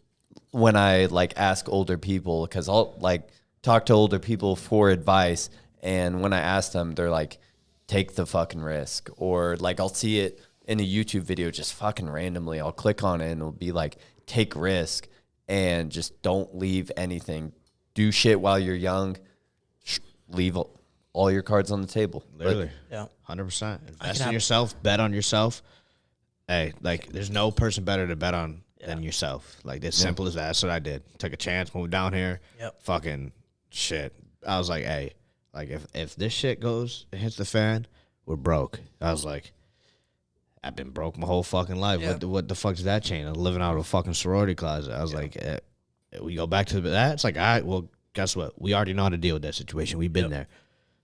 when I like ask older people, because I'll like talk to older people for advice. And when I ask them, they're like, take the fucking risk. Or like I'll see it in a YouTube video just fucking randomly. I'll click on it and it'll be like, take risk and just don't leave anything. Do shit while you're young. Leave all your cards on the table. Literally. Yeah. 100%. Invest in yourself. Bet on yourself. Hey, like, there's no person better to bet on than yourself. Like, as simple as that. That's what I did. Took a chance, moved down here. Yep. Fucking shit. I was like, hey, like, if this shit goes and hits the fan, we're broke. I was like, I've been broke my whole fucking life. Yeah. What the fuck is that chain? I'm living out of a fucking sorority closet. I was like, we go back to that. It's like, all right, well, guess what? We already know how to deal with that situation. We've been there.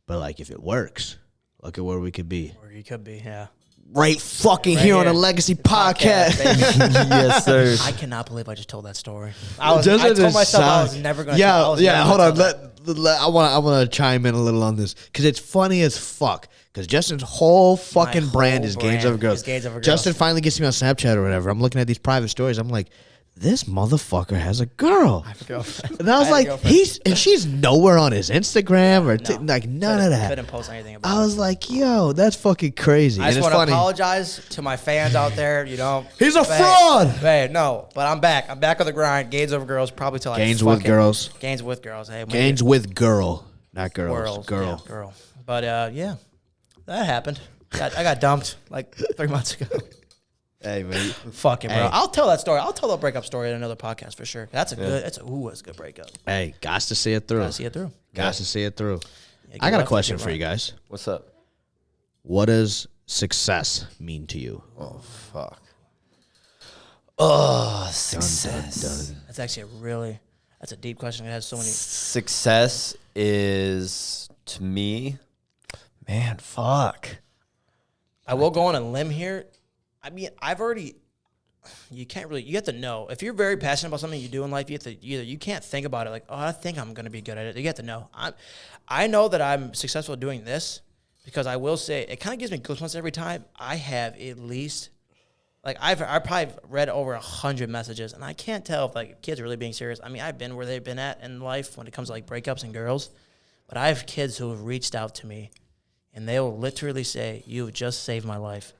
But, like, if it works, look at where we could be. Where you could be, yeah. Right fucking here on the Legacy Podcast. Yes, sir. I cannot believe I just told that story. I told myself I was never going to. Yeah. Hold on. I want to chime in a little on this because it's funny as fuck. Because Justin's whole fucking brand is Games Over Girls. Justin finally gets me on Snapchat or whatever. I'm looking at these private stories. I'm like, this motherfucker has a girl. I have a girlfriend. And I was like, she's nowhere on his Instagram or like none of that. Couldn't post anything about it. I was like, yo, that's fucking crazy. I just want to apologize to my fans out there. You know, he's a fraud. Hey, no, but I'm back. I'm back on the grind. Gains over girls, probably till Gains with girls. Gains with girls. Hey, Gains with girl, not girls. Girl. Yeah, girl. But yeah, that happened. I got dumped like 3 months ago. Hey, man. Fucking bro. I'll tell that story. I'll tell the breakup story in another podcast for sure. That's a good breakup. Hey, got to see it through. Got to see it through. Got to see it through. Yeah, I got a question for you guys. What's up? What does success mean to you? Oh, fuck. Oh, success. That's actually that's a deep question. It has so many. Success is, to me, man, fuck. I will go on a limb here. I mean, you have to know. If you're very passionate about something you do in life, you can't think about it like, oh, I think I'm going to be good at it. You have to know. I know that I'm successful doing this because I will say, it kind of gives me goosebumps every time. I have at least, like, I probably read over 100 messages, and I can't tell if, like, kids are really being serious. I mean, I've been where they've been at in life when it comes to, like, breakups and girls, but I have kids who have reached out to me, and they will literally say, you've just saved my life.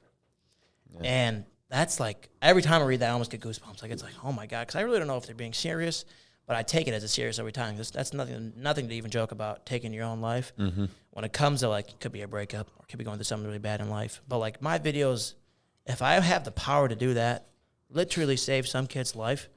Yeah. And that's like, every time I read that, I almost get goosebumps. Like, it's like, oh my God, because I really don't know if they're being serious, but I take it as a serious every time. That's nothing to even joke about, taking your own life. Mm-hmm. When it comes to, like, it could be a breakup or it could be going through something really bad in life. But, like, my videos, if I have the power to do that, literally save some kid's life,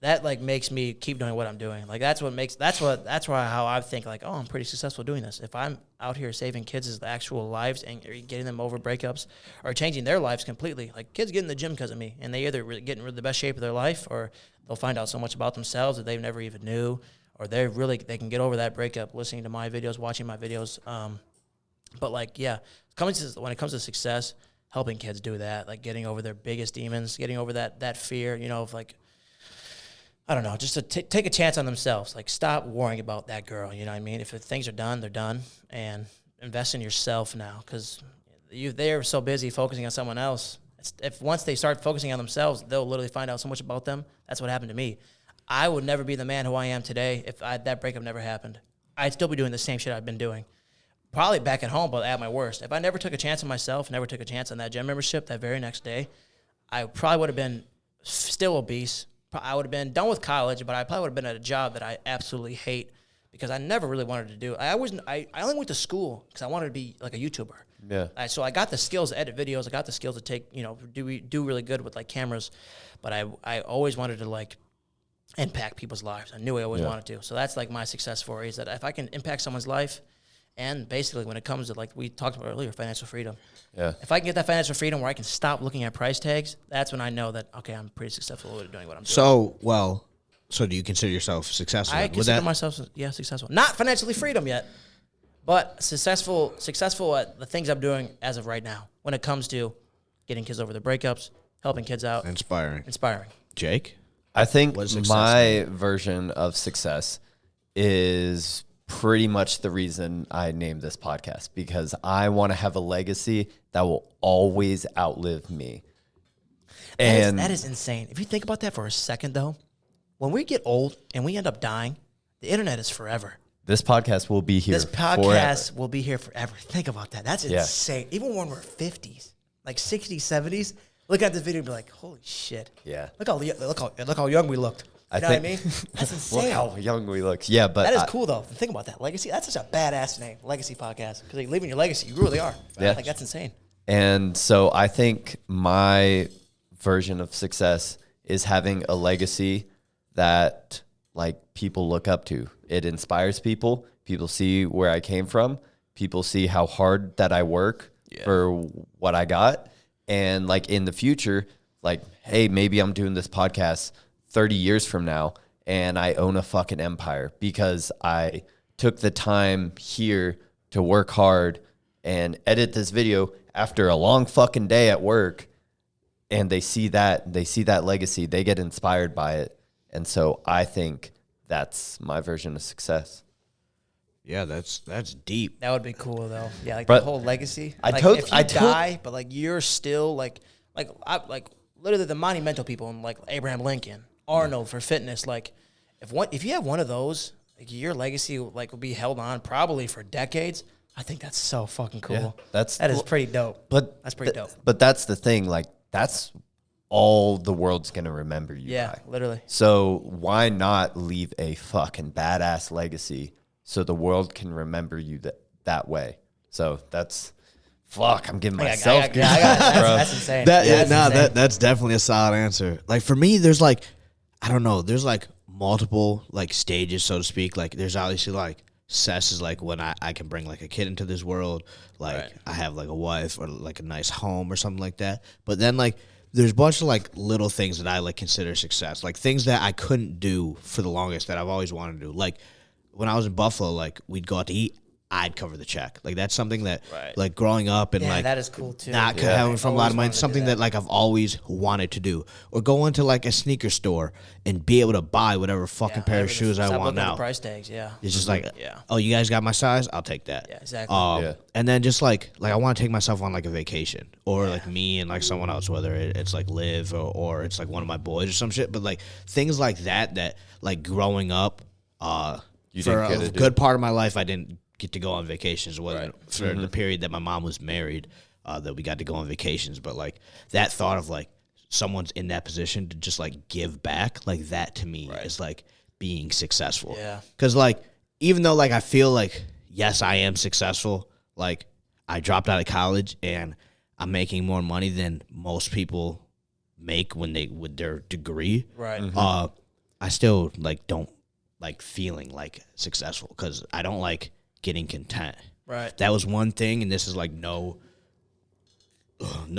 that, like, makes me keep doing what I'm doing. Like, that's how I think, like, oh, I'm pretty successful doing this. If I'm out here saving kids' actual lives and getting them over breakups or changing their lives completely, like, kids get in the gym because of me, and they either get in the best shape of their life, or they'll find out so much about themselves that they've never even knew, or they can get over that breakup listening to my videos, watching my videos. But, like, yeah, when it comes to success, helping kids do that, like, getting over their biggest demons, getting over that fear, you know, of, like, I don't know, just to take a chance on themselves. Like, stop worrying about that girl, you know what I mean? If things are done, they're done. And invest in yourself now, because they're so busy focusing on someone else. If once they start focusing on themselves, they'll literally find out so much about them. That's what happened to me. I would never be the man who I am today if that breakup never happened. I'd still be doing the same shit I've been doing. Probably back at home, but at my worst. If I never took a chance on myself, never took a chance on that gym membership that very next day, I probably would have been still obese. I would have been done with college, but I probably would have been at a job that I absolutely hate because I never really wanted to do. I only went to school because I wanted to be like a YouTuber. Yeah. So I got the skills to edit videos. I got the skills to take, do really good with, like, cameras, but I always wanted to, like, impact people's lives. I knew I always wanted to. So that's, like, my success story, is that if I can impact someone's life, and basically when it comes to, like we talked about earlier, financial freedom. Yeah. If I can get that financial freedom where I can stop looking at price tags, that's when I know that, okay, I'm pretty successful at doing what I'm doing. So do you consider yourself successful? I consider myself, successful. Not financially freedom yet, but successful at the things I'm doing as of right now when it comes to getting kids over their breakups, helping kids out. Inspiring. Jake? I think my version of success is pretty much the reason I named this podcast, because I want to have a legacy that will always outlive me. And that is insane. If you think about that for a second, though, when we get old and we end up dying, the internet is forever. this podcast will be here. This podcast will be here forever. Think about that. That's insane. Even when we're 50s, like 60s, 70s, look at this video and be like, holy shit. Yeah. Look how young we looked. You know what I mean? That's insane. Look how young we look. Yeah, but that is cool, though. Think about that. Legacy. That's such a badass name. Legacy podcast. Because like, leaving your legacy, you really are. Yeah. Like, that's insane. And so I think my version of success is having a legacy that like people look up to. It inspires people. People see where I came from. People see how hard that I work for what I got. And like in the future, like, hey, maybe I'm doing this podcast 30 years from now and I own a fucking empire because I took the time here to work hard and edit this video after a long fucking day at work. And they see that legacy, they get inspired by it. And so I think that's my version of success. Yeah, that's deep. That would be cool, though. Yeah, like But the whole legacy. I Like, took- if you I took- die, but like you're still like literally the monumental people, like Abraham Lincoln, Arnold for fitness. Like if you have one of those, like your legacy like will be held on probably for decades. I think that's so fucking cool. Yeah, that is pretty dope. But That's pretty dope. But that's the thing, like that's all the world's gonna remember you Yeah, by. literally. So why not leave a fucking badass legacy so the world can remember you that way? So that's I'm giving myself I got that's insane. That's definitely a solid answer. Like for me, there's like, I don't know, there's like multiple like stages, so to speak. Like there's obviously like success is like when I can bring like a kid into this world, like I have like a wife or like a nice home or something like that. But then like there's a bunch of like little things that I like consider success, like things that I couldn't do for the longest that I've always wanted to do. Like when I was in Buffalo, like we'd go out to eat, I'd cover the check. Like that's something that like growing up and like that is cool too. not having from a lot of money, something that like I've always wanted to do. Or go into like a sneaker store and be able to buy whatever fucking pair of shoes I want now. Price tags, yeah. It's just like, oh, you guys got my size? I'll take that. Yeah, exactly. And then just like I want to take myself on like a vacation, or like me and like someone else, whether it's like Liv or it's like one of my boys or some shit. But like things like that like growing up, for a good part of my life, I didn't get to go on vacations. It wasn't for the period that my mom was married that we got to go on vacations. But like that thought of like someone's in that position to just like give back, like that to me is like being successful. Yeah. Because like even though like I feel like yes I am successful, like I dropped out of college and I'm making more money than most people make with their degree. Right. I still like don't like feeling like successful because I don't like getting content. Right. That was one thing, and this is like no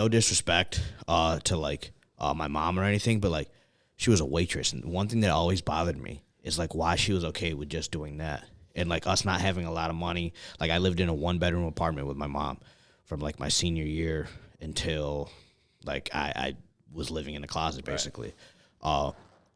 disrespect to like my mom or anything, but like she was a waitress, and one thing that always bothered me is like why she was okay with just doing that, and like us not having a lot of money. Like I lived in a 1-bedroom apartment with my mom from like my senior year until like I was living in a closet basically.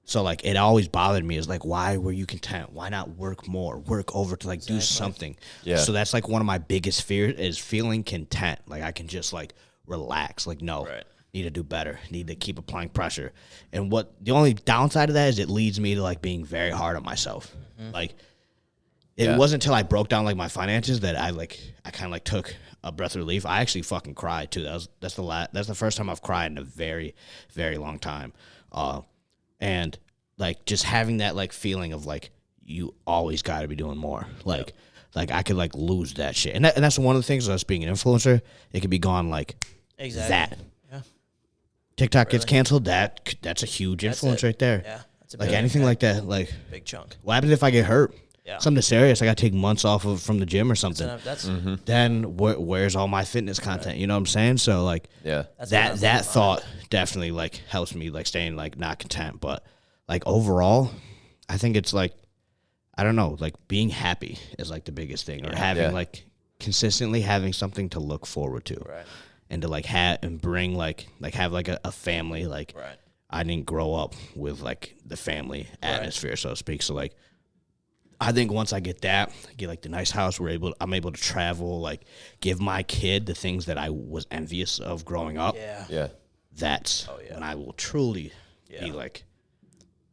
So like it always bothered me is like why were you content? Why not work more? Work over to like do something. Yeah. So that's like one of my biggest fears is feeling content. Like I can just like relax. Like no, need to do better. Need to keep applying pressure. And what the only downside of that is it leads me to like being very hard on myself. Like it wasn't until I broke down like my finances that I kind of like took a breath of relief. I actually fucking cried too. That's the first time I've cried in a very, very long time. And like just having that like feeling of like you always got to be doing more. Like I could like lose that shit. And that's one of the things of us being an influencer. It could be gone like that. Yeah. TikTok gets canceled. That's a huge influence right there. Yeah. That's a like big anything like that. Like big chunk. What happens if I get hurt? Yeah. Something serious. I got to take months off from the gym or something. That's Then where's all my fitness content? You know what I'm saying? So like that thought definitely like helps me like staying like not content, but like overall, I think it's like I don't know, like being happy is like the biggest thing, or having like consistently having something to look forward to, and to like have and bring like have like a family. Like I didn't grow up with like the family atmosphere, so to speak. So like I think once I get that, get like the nice house, I'm able to travel, like give my kid the things that I was envious of growing up. Yeah. That's when I will truly be like,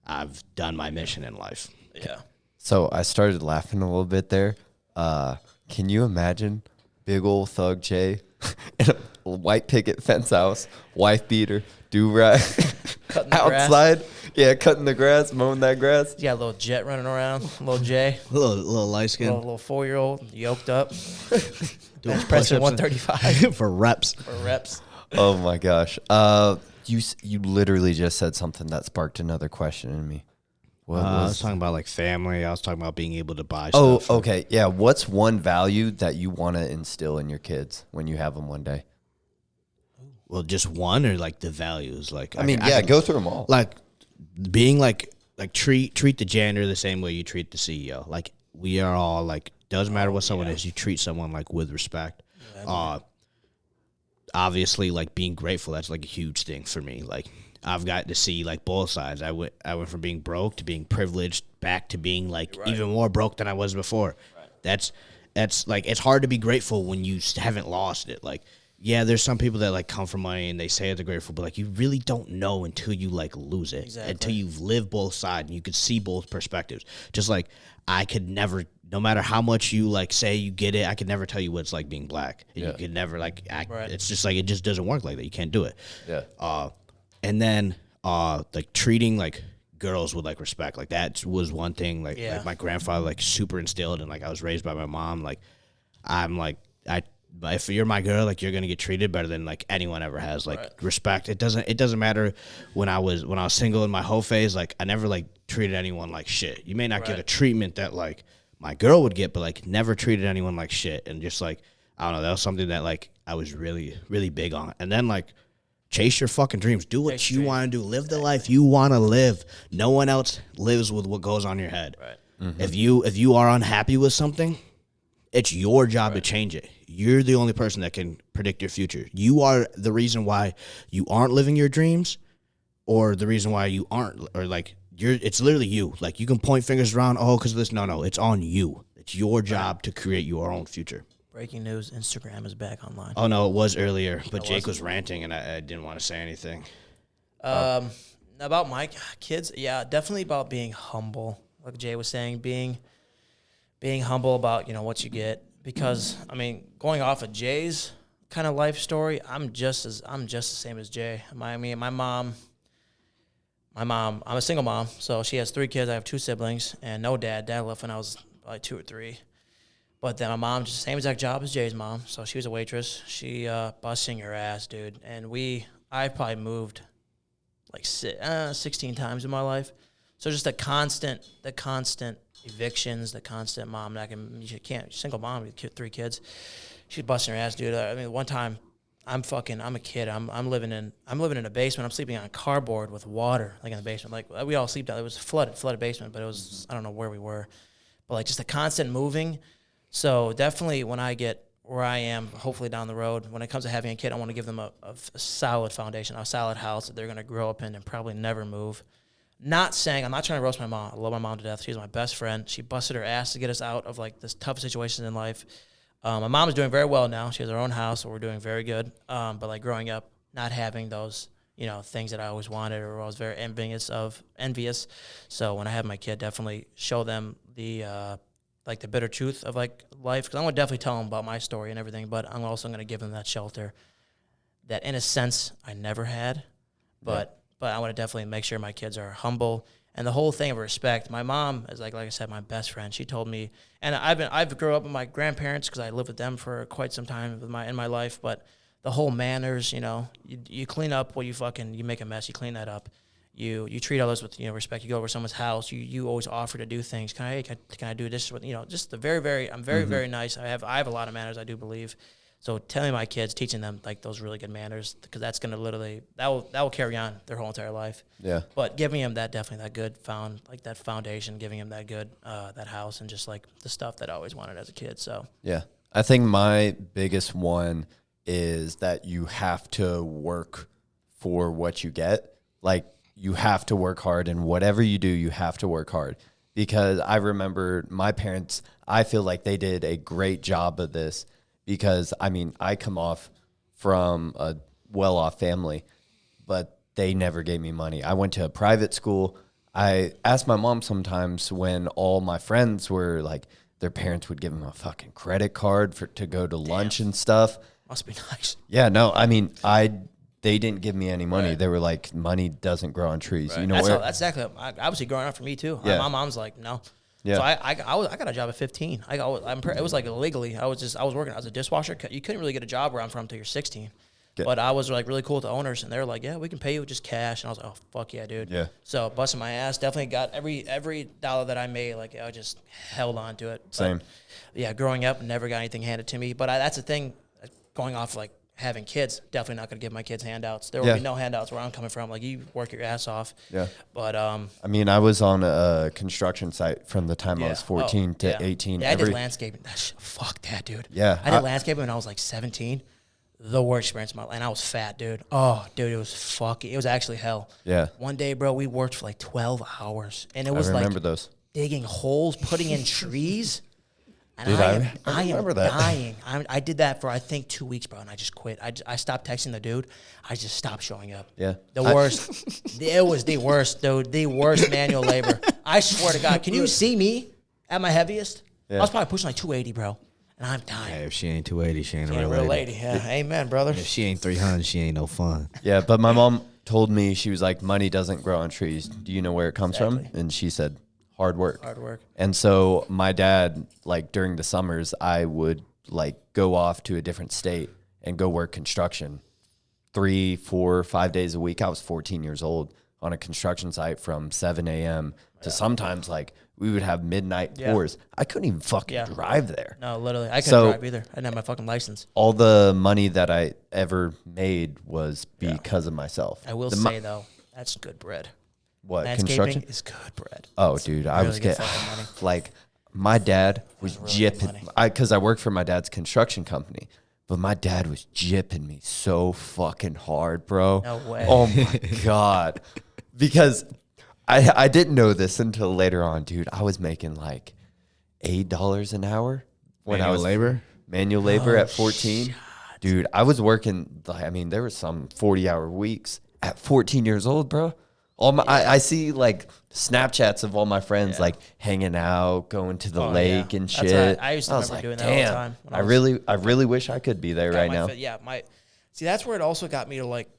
I've done my mission in life. Yeah. So I started laughing a little bit there. Can you imagine big old thug Jay in a white picket fence house, wife beater, do-rag, outside? Yeah, cutting the grass, mowing that grass. You got a little Jet running around, little Jay. little light skin. Little 4-year-old yoked up. Bench pressing 135 for reps. Oh my gosh. You literally just said something that sparked another question in me. I was talking about like family. I was talking about being able to buy stuff. Oh, okay. Yeah. What's one value that you want to instill in your kids when you have them one day? Well, just one or like the values? Like go through them all. Like being like treat the janitor the same way you treat the CEO. Like we are all like, doesn't matter what someone is, you treat someone like with respect. Obviously, like being grateful, that's like a huge thing for me. Like I've got to see like both sides. I went from being broke to being privileged, back to being like even more broke than I was before. Right. That's like, it's hard to be grateful when you haven't lost it. Like, yeah, there's some people that like come from money and they say they're grateful, but like you really don't know until you like lose it, until you've lived both sides and you could see both perspectives. Just like I could never, no matter how much you like say you get it, I could never tell you what it's like being black. You could never like act. Right. It's just like, it just doesn't work like that. You can't do it. Yeah. And then like treating like girls with like respect, like that was one thing. Like my grandfather like super instilled, and like I was raised by my mom. Like I'm like if you're my girl, like you're gonna get treated better than like anyone ever has. Like respect. It doesn't matter when I was single in my whole phase. Like I never like treated anyone like shit. You may not get a treatment that like my girl would get, but like never treated anyone like shit. And just like I don't know, that was something that like I was really really big on. And then like chase your fucking dreams. Do what you want to do. Live the life you want to live. No one else lives with what goes on your head. Right. Mm-hmm. If you are unhappy with something, it's your job to change it. You're the only person that can predict your future. You are the reason why you aren't living your dreams, or the reason why you aren't, or like it's literally you. Like you can point fingers around, because of this. No, it's on you. It's your job to create your own future. Breaking news, Instagram is back online. Oh, no, it was earlier, but Jake was ranting, and I didn't want to say anything. About my kids, definitely about being humble. Like Jay was saying, being humble about, what you get. Because, I mean, going off of Jay's kind of life story, I'm just the same as Jay. My mom, I'm a single mom, so she has 3 kids. I have 2 siblings, and no dad. Dad left when I was like 2 or 3. But then my mom, just the same exact job as Jay's mom. So she was a waitress. She busting her ass, dude. And I probably moved like 16 times in my life. So just the constant evictions, the constant mom. Single mom with 3 kids. She's busting her ass, dude. I mean, one time, I'm a kid. I'm living in a basement. I'm sleeping on cardboard with water, like in the basement. Like we all sleep out. It was a flooded basement, but it was, I don't know where we were. But like just the constant moving. So definitely when I get where I am, hopefully down the road, when it comes to having a kid, I want to give them a solid foundation, a solid house that they're going to grow up in and probably never move. I'm not trying to roast my mom. I love my mom to death. She's my best friend. She busted her ass to get us out of like this tough situation in life. My mom is doing very well now. She has her own house, so we're doing very good. But like growing up, not having those, things that I always wanted or I was very envious. So when I have my kid, definitely show them the bitter truth of like life, because I'm gonna definitely tell them about my story and everything, but I'm also gonna give them that shelter that in a sense I never had, but I want to definitely make sure my kids are humble and the whole thing of respect. My mom is like I said, my best friend. She told me, and I've grew up with my grandparents because I lived with them for quite some time in my life, but the whole manners, you clean up what you make a mess, you clean that up. You treat others with respect. You go over someone's house. You always offer to do things. Can I do this? Just the very I'm very very nice. I have a lot of manners. I do believe. So telling my kids, teaching them like those really good manners, because that's gonna literally that will carry on their whole entire life. Yeah. But giving them that good that foundation, giving them that good that house, and just like the stuff that I always wanted as a kid. So yeah, I think my biggest one is that you have to work for what you get. Like, you have to work hard, and whatever you do, you have to work hard, because I remember my parents, I feel like they did a great job of this because, I mean, I come off from a well-off family, but they never gave me money. I went to a private school. I asked my mom sometimes when all my friends were like, their parents would give them a fucking credit card to go to lunch and stuff. Must be nice. Yeah, no, I mean, they didn't give me any money. Right. They were like, money doesn't grow on trees. Right. You know, that's exactly, obviously growing up for me too. Yeah. My mom's like, no. Yeah. So I got a job at 15. It was like illegally. I was working as a dishwasher. You couldn't really get a job where I'm from until you're 16. But I was like really cool with the owners, and they were like, "Yeah, we can pay you with just cash." And I was like, "Oh fuck yeah, dude!" Yeah. So busting my ass, definitely got every dollar that I made. Like I just held on to it. Same. But, yeah, growing up, never got anything handed to me. But that's the thing. Going off like having kids, definitely not going to give my kids handouts. There will be no handouts where I'm coming from. Like you work your ass off. Yeah. But I mean, I was on a construction site from the time I was 14 to 18. Yeah, I did landscaping. Fuck that, dude. Yeah. I did landscaping when I was like 17. The worst experience of my life. And I was fat, dude. Oh, dude, it was actually hell. Yeah. One day, bro, we worked for like 12 hours. And it was I remember like those. digging holes, putting in trees. And Dude, I remember am that. dying. I did that for, I think, 2 weeks, bro, and I just quit. I stopped texting the dude. I just stopped showing up. Yeah. The worst. It was the worst, dude. The worst manual labor. I swear to God. Can you see me at my heaviest? Yeah. I was probably pushing like 280, bro. And I'm dying. Hey, if she ain't 280, she ain't Ain't a real lady. Yeah, amen, brother. If she ain't 300, she ain't no fun. Yeah, but my mom told me, she was like, money doesn't grow on trees. Do you know where it comes from? And she said, hard work. Hard work. And so my dad, like during the summers, I would like go off to a different state and go work construction 3, 4, 5 days a week. I was 14 years old on a construction site from 7 a.m. to sometimes like we would have midnight pours. I couldn't even fucking drive there. No, literally. I couldn't drive either. I didn't have my fucking license. All the money that I ever made was because of myself. I will say, though, that's good bread. What, Landscaping construction? is good bread. Oh, dude, I was good getting, fucking money. like, my dad was really good jipping, money. because I worked for my dad's construction company, but my dad was jipping me so fucking hard, bro. No way. Oh, my God. Because I didn't know this until later on, dude. I was making, like, $8 an hour when I was manual labor at 14. Dude, I was working, I mean, there were some 40-hour weeks at 14 years old, bro. I see like Snapchats of all my friends like hanging out, going to the lake and shit. I used to remember doing that all the time. I really wish I could be there right now. See, that's where it also got me to like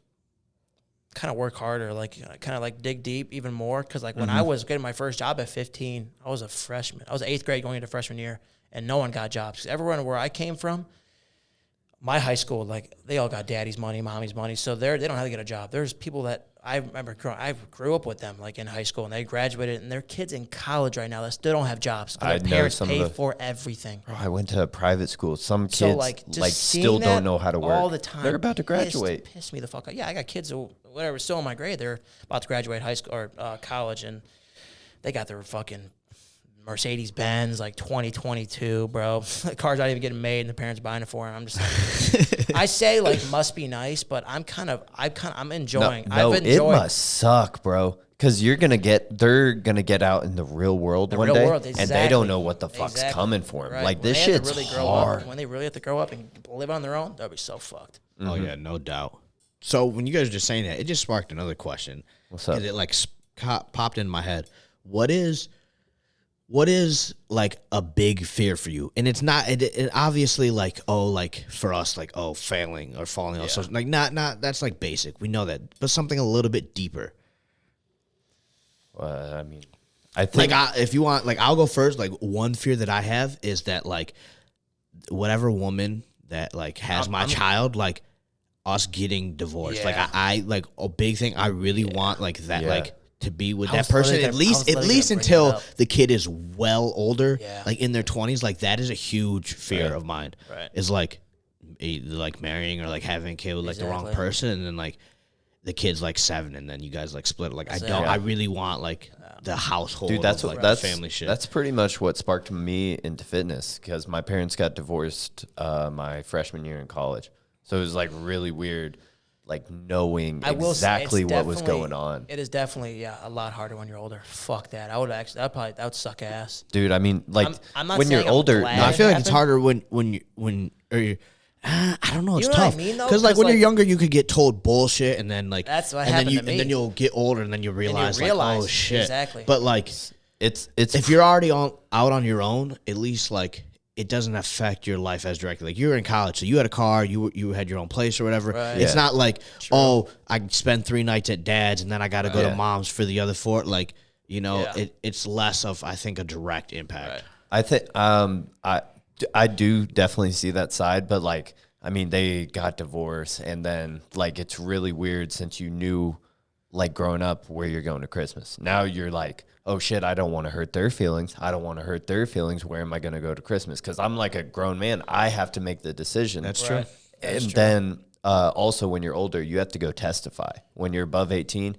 kind of work harder, like kind of like dig deep even more. Because like when I was getting my first job at 15, I was a freshman. I was 8th grade going into freshman year, and no one got jobs. 'Cause everyone where I came from, my high school, like they all got daddy's money, mommy's money, so they don't have to get a job. There's people that I remember I grew up with them like in high school, and they graduated, and they're kids in college right now that still don't have jobs because their parents pay for everything. Bro, I went to a private school. Some kids So like still don't know how to work all the time. They're about to graduate. Pissed me the fuck off. Yeah, I got kids who whatever still in my grade. They're about to graduate high school or college, and they got their fucking Mercedes Benz like 2022, bro. The car's not even getting made, and the parents buying it for them. I'm just like, I say like must be nice, but I'm enjoying. No, it must suck, bro. Because they're gonna get out in the real world one day, and they don't know what the fuck's coming for them. Right. Like this shit's really hard. When they really have to grow up and live on their own, they'll be so fucked. Oh yeah, no doubt. So when you guys were just saying that, it just sparked another question. What's up? It like popped in my head. What is like a big fear for you? And it's not it obviously like, oh, like for us, like, oh, failing or falling off. So like not that's like basic. We know that. But something a little bit deeper. I mean, I think like if you want, like I'll go first. Like one fear that I have is that like whatever woman that like has my child, like us getting divorced. Like I like a big thing. I really want like that like to be with that person at least until the kid is well older, like in their 20s. Like that is a huge fear of mine. Right. Is like marrying or like having a kid with like the wrong person, and then like the kid's like 7, and then you guys like split. Like I really want like the household. Dude, that's family shit. That's pretty much what sparked me into fitness, because my parents got divorced my freshman year in college, so it was like really weird. like knowing I will say exactly it's what was definitely- going on. It is definitely a lot harder when you're older. Fuck that. That would suck ass. Dude, I mean, like I'm not when you're saying I'm older, glad No, I it feel like it's happened. harder I don't know. It's You know what I tough mean, though? because like 'Cause, when you're like- younger, you could get told bullshit, and then like That's what and then happened you to me. and then you'll get older, and then you realize, like, oh shit, exactly. But like, it's if you're already out on your own, at least like it doesn't affect your life as directly. Like you were in college, so you had a car, you had your own place or whatever. Right. It's Yeah. not like I spend 3 nights at dad's and then I got to go to Yeah. mom's for the other 4. Like Yeah. it's less of I think a direct impact. Right. I think I do definitely see that side, but like I mean they got divorced and then like it's really weird since you knew like growing up where you're going to Christmas. Now you're like, oh shit, I don't want to hurt their feelings. I don't want to hurt their feelings. Where am I going to go to Christmas? Because I'm like a grown man. I have to make the decision. That's true. Right. And then also when you're older, you have to go testify. When you're above 18,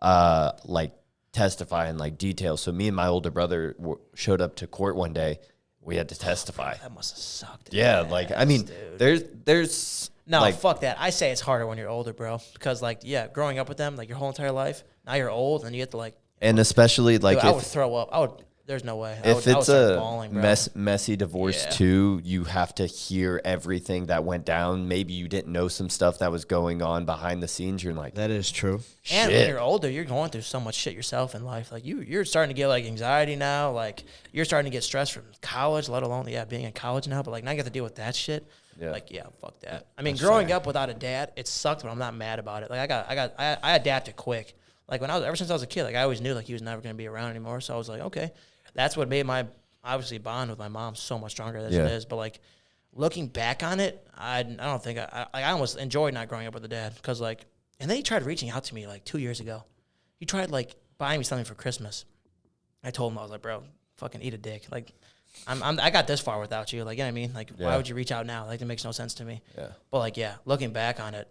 like testify in like detail. So me and my older brother showed up to court one day. We had to testify. That must have sucked. Yeah, like I mean, there's No, like, fuck that. I say it's harder when you're older, bro. Because like, yeah, growing up with them, like your whole entire life. Now you're old, and you get to like. and especially like Dude, I would if throw up. There's no way. if I would it's start a bawling, bro. messy divorce Yeah. too, you have to hear everything that went down. Maybe you didn't know some stuff that was going on behind the scenes. You're like, That is true. And when shit. you're older, you're going through so much shit yourself in life. Like you're starting to get like anxiety now. Like you're starting to get stressed from college, let alone being in college now. But like now you got to deal with that shit. Yeah. Like fuck that. I mean, growing up without a dad, it sucked, but I'm not mad about it. Like I adapted quick. Like ever since I was a kid, like I always knew like he was never gonna be around anymore. So I was like, okay, that's what made my obviously bond with my mom so much stronger than Yeah. it is. But like looking back on it, I don't think I almost enjoyed not growing up with a dad because like, and then he tried reaching out to me like 2 years ago. He tried like buying me something for Christmas. I told him, I was like, bro, fucking eat a dick. Like I got this far without you. Like, you know what I mean? Like, why Yeah. would you reach out now? Like, it makes no sense to me. Yeah. But like, looking back on it,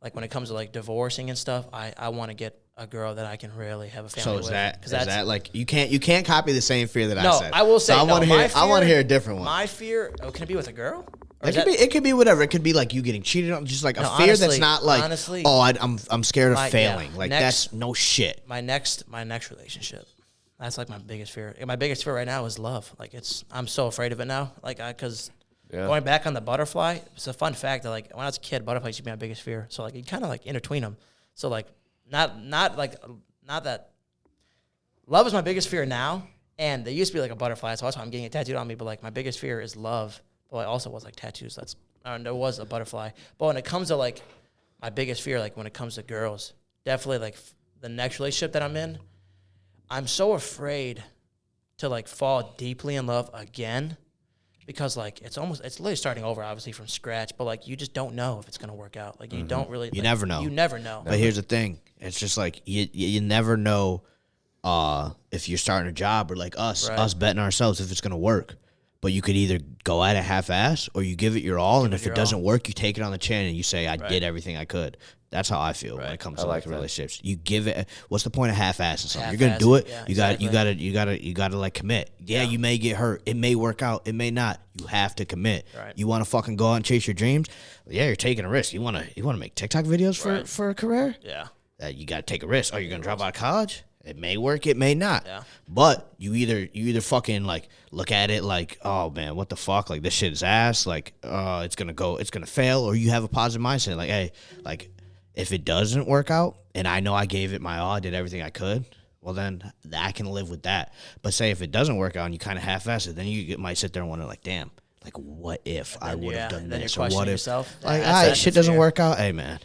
like when it comes to like divorcing and stuff, I want to get a girl that I can really have a family So with. is that like you can't copy the same fear that I no, said. I will say So I no, want to my hear I want to fear- hear a different one. My fear, can it be with a girl? Or is It could be whatever. It could be like you getting cheated on, just like a No, fear that's honestly- not like honestly, I'm scared of my- failing. yeah, Like next- that's no shit. my next relationship. That's like my biggest fear. And my biggest fear right now is love. Like I'm so afraid of it now. Like because Yeah. going back on the butterfly, it's a fun fact that like when I was a kid, butterflies used to be my biggest fear. So like you kind of like in between them. So like not that love is my biggest fear now. And there used to be like a butterfly, so that's why I'm getting it tattooed on me. But like my biggest fear is love. But I also was like tattoos. There was a butterfly. But when it comes to like my biggest fear, like when it comes to girls, definitely like the next relationship that I'm in, I'm so afraid to like fall deeply in love again because like it's literally starting over obviously from scratch, but like you just don't know if it's gonna work out. Like you don't really. You like, never know. You never know. But here's the thing: it's just like you never know if you're starting a job or like us betting ourselves if it's gonna work. But you could either go at it half-ass or you give it your all, and if it doesn't work, you take it on the chin and you say, "I did everything I could." That's how I feel when it comes to like relationships. You give it. What's the point of half-assing something? You're gonna do it. Yeah, you gotta like commit. Yeah, you may get hurt. It may work out. It may not. You have to commit. Right. You want to fucking go out and chase your dreams? Yeah, you're taking a risk. You wanna make TikTok videos for a career? Yeah. You got to take a risk. Oh, you're gonna drop out of college? It may work, it may not. Yeah. But you either fucking like look at it like, oh man, what the fuck? Like this shit is ass. Like, it's gonna fail, or you have a positive mindset. Like, hey, like if it doesn't work out, and I know I gave it my all, I did everything I could. Well, then I can live with that. But say if it doesn't work out and you kind of half-ass it, then you might sit there and wonder, like, damn, like what if I would have done then this, you're or what questioning if yourself. like, That's- all right, that's shit the doesn't fear. work out. Hey, man,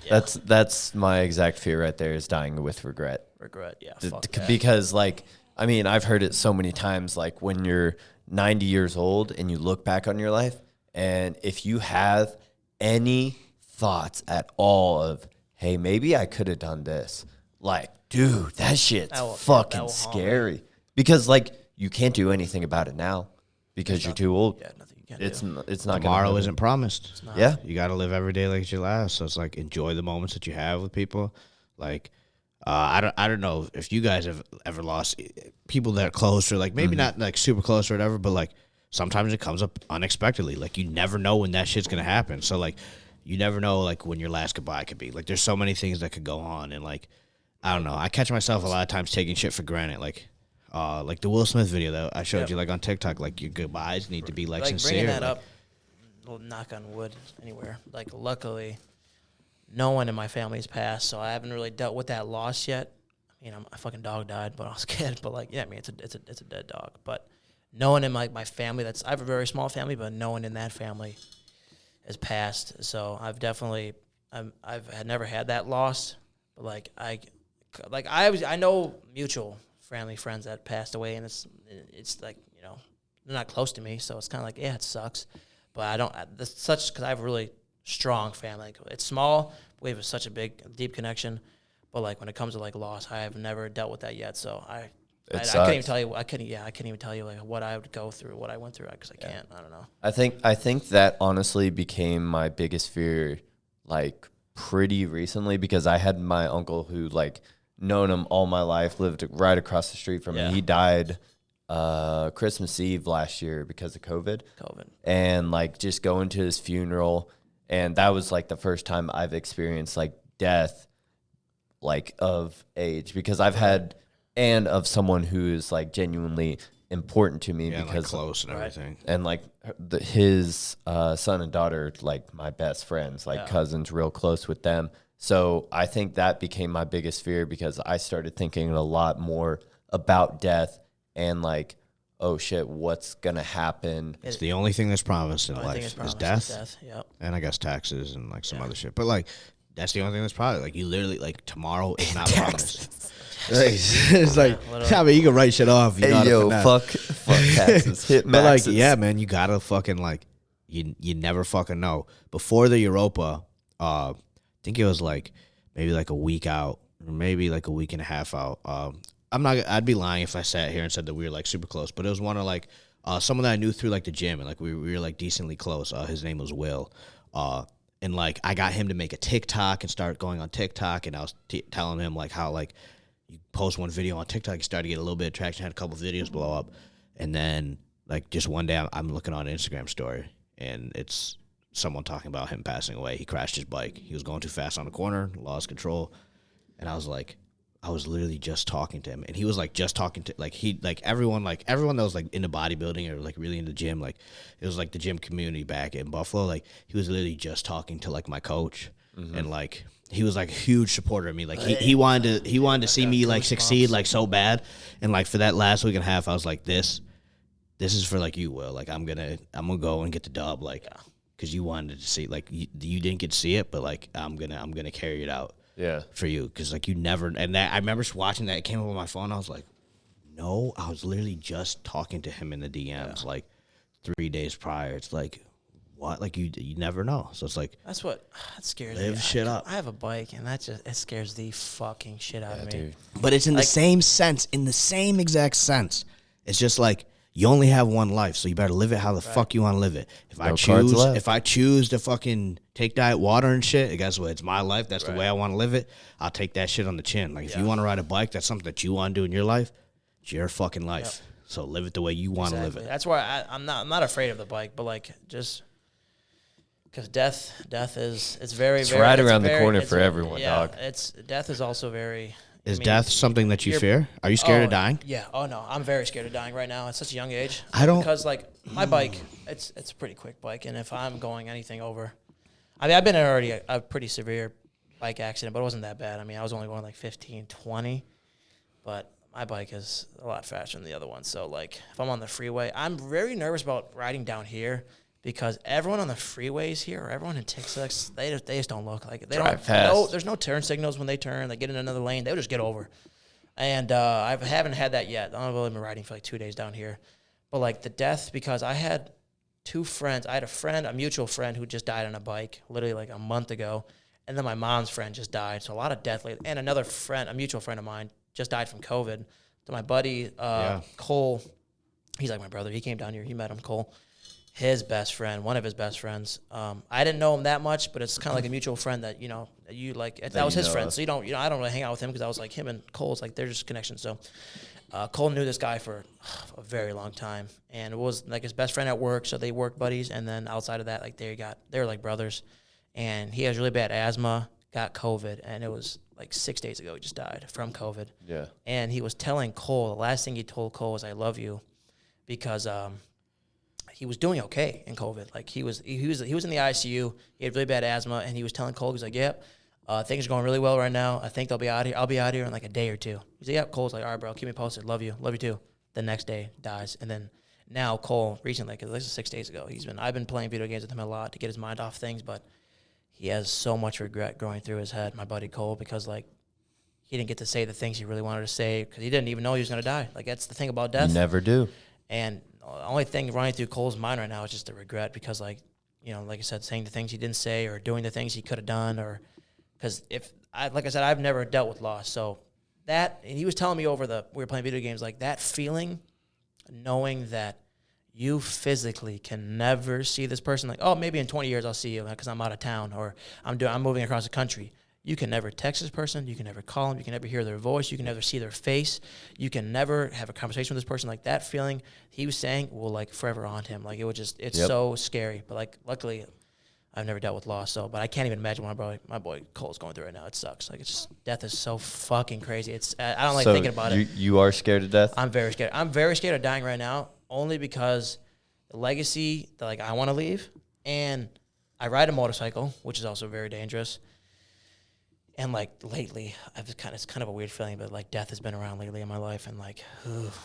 That's my exact fear right there is dying with regret. Regret. Yeah. Th- Fuck th- that. Because like I mean I've heard it so many times, like when you're 90 years old and you look back on your life, and if you have any thoughts at all of, hey, maybe I could have done this, like, dude, that shit's That will fucking haunt me. scary, because like you can't do anything about it now because you're too old. Yeah, nothing you can It's do. it's not tomorrow gonna isn't promised. Yeah. You got to live every day like it's your last. So it's like enjoy the moments that you have with people. Like I don't know if you guys have ever lost people that are close, or like maybe not like super close or whatever, but like sometimes it comes up unexpectedly. Like you never know when that shit's gonna happen. So like you never know, like, when your last goodbye could be. Like, there's so many things that could go on, and, like, I don't know. I catch myself a lot of times taking shit for granted, like the Will Smith video that I showed you, like, on TikTok. Like, your goodbyes need to be, like sincere. Bringing that like, up, well, knock on wood, anywhere. Like, luckily, no one in my family's passed, so I haven't really dealt with that loss yet. I mean, a fucking dog died, but I was scared. But, like, yeah, I mean, it's a dead dog. But no one in my family I have a very small family, but no one in that family has passed. So I've definitely, I've had never had that loss. But, like, I know mutual family friends that passed away, and it's like, you know, they're not close to me, so it's kind of like, yeah, it sucks. But I don't, because I have a really strong family. Like, it's small, we have such a big, deep connection. But, like, when it comes to, like, loss, I have never dealt with that yet. So I couldn't even tell you. I couldn't even tell you, like, what I would go through, what I went through, because I can't. I don't know. I think that honestly became my biggest fear, like, pretty recently, because I had my uncle who, like, known him all my life, lived right across the street from me. He died Christmas Eve last year because of COVID. And, like, just going to his funeral, and that was, like, the first time I've experienced, like, death, like, of age, because I've had, and of someone who is, like, genuinely important to me, because, like, close and everything, and, like, his son and daughter, like, my best friends, like, cousins, real close with them. So I think that became my biggest fear, because I started thinking a lot more about death and, like, oh shit, what's gonna happen? It's the only thing that's promised in life is death. Yep. And I guess taxes and, like, some other shit. But, like, that's the only thing that's probably, like, you literally, like, tomorrow is not promised. It's like, I mean, you can write shit off. You know, fuck taxes. Hit maxes. But, like, yeah, man, you gotta fucking, like, you never fucking know. Before the Europa, I think it was, like, maybe, like, a week out, or maybe, like, a week and a half out. I'd be lying if I sat here and said that we were, like, super close. But it was one of, like, someone that I knew through, like, the gym, and, like, we were, like, decently close. His name was Will. And, like, I got him to make a TikTok and start going on TikTok, and I was telling him, like, how, like, you post one video on TikTok, you start to get a little bit of traction, had a couple videos blow up, and then, like, just one day I'm looking on an Instagram story, and it's someone talking about him passing away. He crashed his bike. He was going too fast on the corner, lost control, and I was like, I was literally just talking to him, and he was, like, just talking to, like, everyone that was, like, into bodybuilding or, like, really into the gym, like, it was, like, the gym community back in Buffalo, like, he was literally just talking to, like, my coach, and, like, he was, like, a huge supporter of me. Like, he wanted to see me, like, succeed, like, so bad, and, like, for that last week and a half, I was like, this is for, like, you, Will. Like, I'm gonna go and get the dub, like, because you wanted to see, like, you didn't get to see it, but, like, I'm gonna carry it out. Yeah, for you, because, like, you never, and that, I remember watching that, it came up on my phone, I was like, no, I was literally just talking to him in the DMs, like, 3 days prior. It's like, what? Like, you never know. So it's like, that scares me. Live shit up. I have a bike, and it scares the fucking shit out of me. Dude. But it's in the same sense, in the same exact sense. It's just like, you only have one life, so you better live it how the fuck you want to live it. If I choose to fucking take diet water and shit, guess what? It's my life. That's the way I want to live it. I'll take that shit on the chin. Like, if you want to ride a bike, that's something that you want to do in your life. It's your fucking life. Yep. So live it the way you want to live it. That's why I'm not afraid of the bike, but, like, just because death is, it's very, it's very, right it's around very, the corner for everyone, dog. Death is also very. Is death something that you fear? Are you scared of dying? Yeah. Oh no, I'm very scared of dying right now at such a young age. Because, like, my bike, it's a pretty quick bike, and if I'm going anything over, I mean, I've been in already a pretty severe bike accident, but it wasn't that bad. I mean, I was only going like 15, 20, but my bike is a lot faster than the other one. So, like, if I'm on the freeway, I'm very nervous about riding down here, because everyone on the freeways here, or everyone in Texas, they just don't look like it. They drive fast. There's no turn signals when they turn. They get in another lane. They'll just get over. And I haven't had that yet. I've only been riding for like 2 days down here. But, like, the death, because I had two friends. I had a mutual friend who just died on a bike literally like a month ago. And then my mom's friend just died. So a lot of death lately. And another friend, a mutual friend of mine, just died from COVID. So my buddy, Cole, he's like my brother. He came down here. He met him, Cole. His best friend, one of his best friends. I didn't know him that much, but it's kind of like a mutual friend that, you know, you like, that was his friend. So I don't really hang out with him because I was like, him and Cole's like, they're just connections. So Cole knew this guy for a very long time, and it was like his best friend at work. So they work buddies. And then outside of that, like they were like brothers. and he has really bad asthma, got COVID, and it was like 6 days ago he just died from COVID. Yeah. And he was telling Cole, the last thing he told Cole was, "I love you," because he was doing okay in COVID. Like he was in the ICU. He had really bad asthma, and he was telling Cole, he's like, "Yep, things are going really well right now. I think they'll be out here. I'll be out here in like a day or two." He's like, "Yep." Cole's like, "All right, bro, keep me posted. Love you too." The next day dies, and then now Cole recently, because this is 6 days ago, I've been playing video games with him a lot to get his mind off things, but he has so much regret going through his head, my buddy Cole, because like he didn't get to say the things he really wanted to say because he didn't even know he was going to die. Like that's the thing about death. You never do. And the only thing running through Cole's mind right now is just the regret because, like, you know, like I said, saying the things he didn't say or doing the things he could have done, or because like I said, I've never dealt with loss. So that, and he was telling me we were playing video games, like that feeling, knowing that you physically can never see this person, like, oh, maybe in 20 years I'll see you because I'm out of town or I'm moving across the country. You can never text this person. You can never call them. You can never hear their voice. You can never see their face. You can never have a conversation with this person. Like that feeling he was saying will like forever haunt him. Like it's so scary. But like luckily, I've never dealt with loss. So, but I can't even imagine what my boy Cole's going through right now. It sucks. Like death is so fucking crazy. I don't like thinking about it. You are scared of death? I'm very scared. I'm very scared of dying right now, only because the legacy that like I want to leave, and I ride a motorcycle, which is also very dangerous. And like lately, it's kind of a weird feeling, but like death has been around lately in my life, and like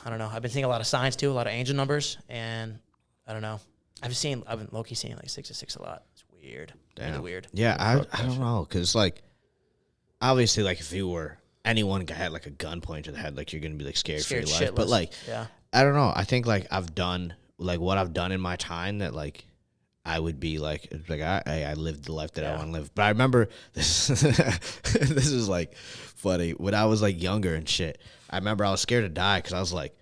I don't know. I've been seeing a lot of signs too, a lot of angel numbers, and I don't know. I've been low-key seeing like 666 a lot. It's weird. Really weird. Yeah, I don't know, because like obviously, like if you were anyone had like a gun pointed to the head, like you're gonna be like scared for your life. Shitless. But like, yeah, I don't know. I think like I've done like what I've done in my time that like I would be like I lived the life that I want to live. But I remember this this is like funny. When I was like younger and shit, I remember I was scared to die because I was like,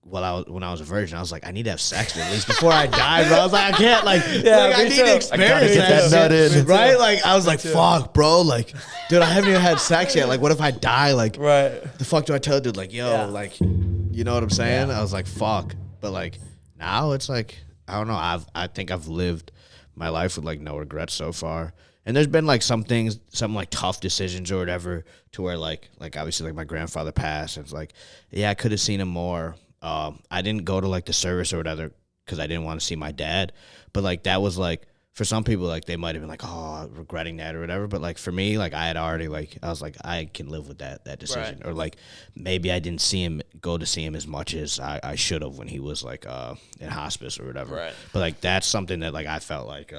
when I was a virgin, I was like, I need to have sex at least before I die, bro. I was like, I can't like, I need to experience that shit, right? Like I was like, fuck, bro. Like, dude, I haven't even had sex yet. Like, what if I die? Like, right? The fuck do I tell dude? Like, yo, like, you know what I'm saying? I was like, fuck. But like now it's like, I don't know. I think I've lived my life with like no regrets so far. And there's been like some things, some like tough decisions or whatever, to where like obviously like my grandfather passed. And it's like, yeah, I could have seen him more. I didn't go to like the service or whatever because I didn't want to see my dad. But like that was like, for some people, like they might have been like, oh, regretting that or whatever. But like for me, like I had already like, I was like, I can live with that decision. Right. Or like maybe I didn't go to see him as much as I should have when he was like in hospice or whatever. Right. But like that's something that like I felt like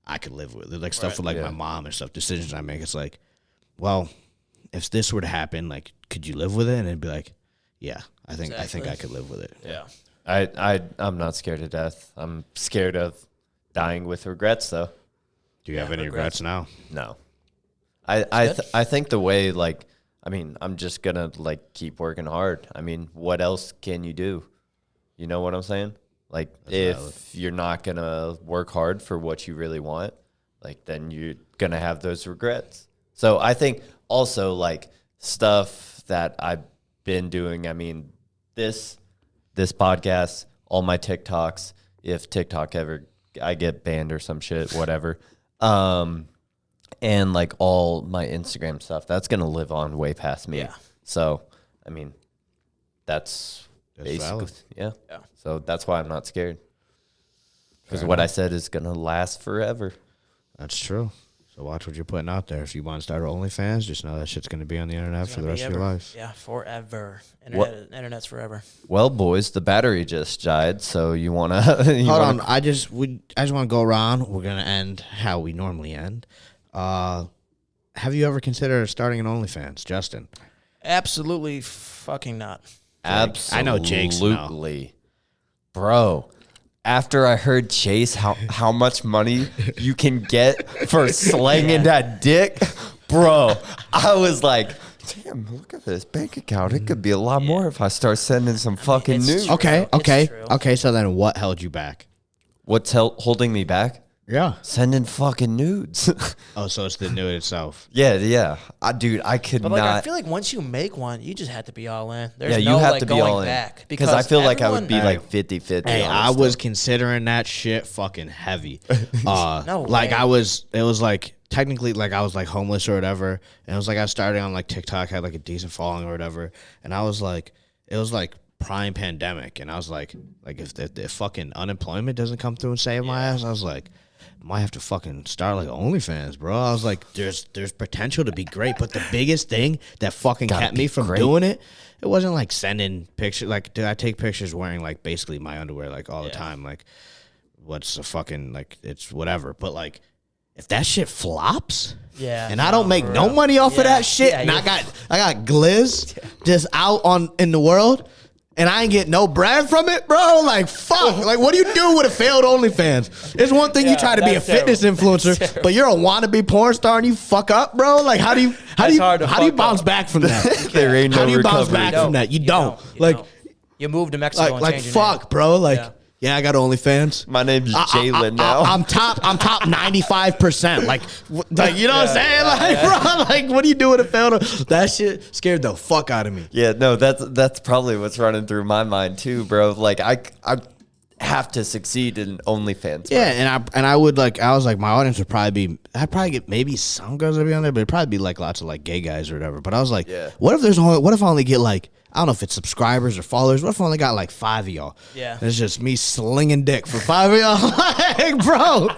I could live with. Like stuff with like my mom and stuff, decisions I make. It's like, well, if this were to happen, like, could you live with it? And it'd be like, yeah, I think I could live with it. Yeah. I'm not scared of death. I'm scared of dying with regrets, though. Do you have any regrets now? No. I think the way, like, I mean, I'm just going to, like, keep working hard. I mean, what else can you do? You know what I'm saying? Like, if you're not going to work hard for what you really want, like, then you're going to have those regrets. So I think also, like, stuff that I've been doing, I mean, this podcast, all my TikToks, if TikTok ever I get banned or some shit, whatever. And like all my Instagram stuff, that's going to live on way past me. Yeah. So, I mean, that's basically, valid. Yeah. So that's why I'm not scared. Because what I said is going to last forever. That's true. So watch what you're putting out there. If you want to start OnlyFans, just know that shit's going to be on the internet for the rest of your life. Yeah, forever. Internet's forever. Well, boys, the battery just died, so you want to... Hold on. I just want to go around. We're going to end how we normally end. Have you ever considered starting an OnlyFans, Justin? Absolutely fucking not. Absolutely. I know Jake's no. Bro, after I heard Chase, how much money you can get for slanging that dick, bro, I was like, damn, look at this bank account. It could be a lot more if I start sending some fucking news. Okay. So then what held you back? What's holding me back? Yeah. Sending fucking nudes. Oh, so it's the nude itself. Yeah. Dude, I could But like, I not. feel like once you make one, you just have to be all in. There's Yeah, you no have like to be going all in. back Because I feel like I would be Hey. like 50-50. Hey, on I this was stuff. considering that shit fucking heavy. No Like way. it was like technically like I was like homeless or whatever. And it was like I started on like TikTok, had like a decent following or whatever. And I was like, it was like prime pandemic. And I was like if the fucking unemployment doesn't come through and save my ass, I was like, might have to fucking start like OnlyFans, bro. I was like, there's potential to be great, but the biggest thing that fucking Gotta kept be me from great. doing it, it wasn't like sending pictures. Like, dude, I take pictures wearing like basically my underwear like all the time. Like, what's a fucking like it's whatever. But like, if that shit flops, and I don't make no money off of that shit, and I got glizz just out in the world. And I ain't get no bread from it, bro. Like, fuck. Like, what do you do with a failed OnlyFans? It's one thing you try to be a that's fitness influencer, but you're a wannabe porn star and you fuck up, bro. Like, how do you hard to bounce fuck up. back from that? There ain't no How do you bounce recovery. back from that? You don't. Like, you move to Mexico and like change your fuck, name. bro. Like, yeah, I got OnlyFans. My name's Jalen now. I'm top 95%. Like, you know what I'm saying? Like, bro, like, what do you do with a failed? That shit scared the fuck out of me. Yeah, no, that's probably what's running through my mind too, bro. Like I have to succeed in OnlyFans. Bro. Yeah, and I would like I was like my audience would probably be I'd probably get maybe some girls would be on there, but it'd probably be like lots of like gay guys or whatever. But I was like, what if I only get like I don't know if it's subscribers or followers. What if I only got like 5 of y'all? Yeah. And it's just me slinging dick for 5 of y'all. Like, bro,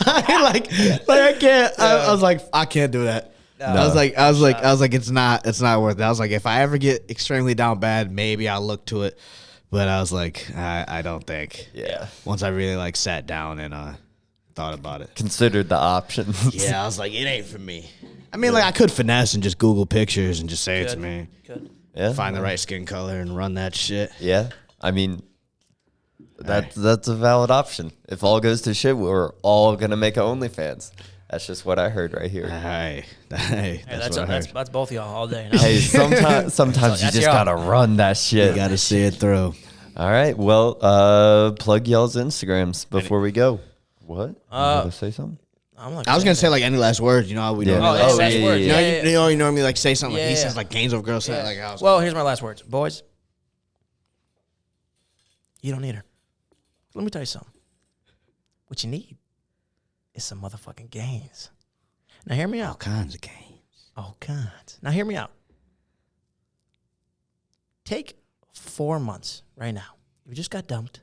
I can't. I was like, I can't do that. No. I was like, it's not worth it. I was like, if I ever get extremely down bad, maybe I'll look to it. But I was like, I don't think. Yeah. Once I really like sat down and thought about it. Considered the options. Yeah, I was like, it ain't for me. I mean, like I could finesse and just Google pictures and just say it to me. Could. Yeah. Find the right skin color and run that shit. Yeah. I mean, that's a valid option. If all goes to shit, we're all gonna make a OnlyFans. That's just what I heard right here. Hey, That's both of y'all all day. No? Hey, sometimes you That's just y'all. gotta run that shit. you got to see it through. All right. Well, plug y'all's Instagrams before we go. What? You gotta say something? I'm like, I was gonna say like any last words. You know how we Yeah. normally Oh, like, last words. yeah. you know, you normally like say something. Like he Yeah. says like gains of girls. Say like I was well, here's my last words, boys. You don't need her. Let me tell you something. What you need is some motherfucking gains. Now hear me all out. kinds of games. All kinds. Now hear me out. Take 4 months right now. You just got dumped.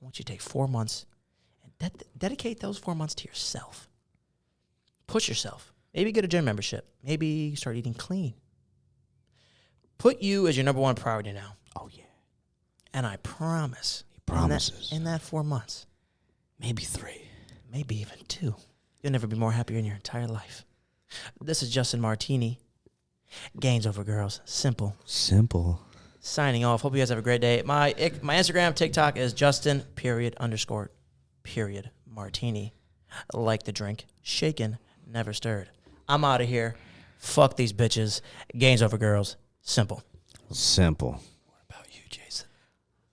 I want you to take 4 months and dedicate those 4 months to yourself. Push yourself. Maybe get a gym membership. Maybe start eating clean. Put you as your number one priority now. Oh yeah, And I promise. he promises. In that 4 months, Maybe 3. maybe even 2, you'll never be more happier in your entire life. This is Justin Martini. Gains over girls. Simple. Signing off. Hope you guys have a great day. My Instagram, TikTok is Justin_Martini. Like the drink. Shaken, never stirred. I'm out of here. Fuck these bitches. Gains over girls. Simple. Simple. What about you, Jason?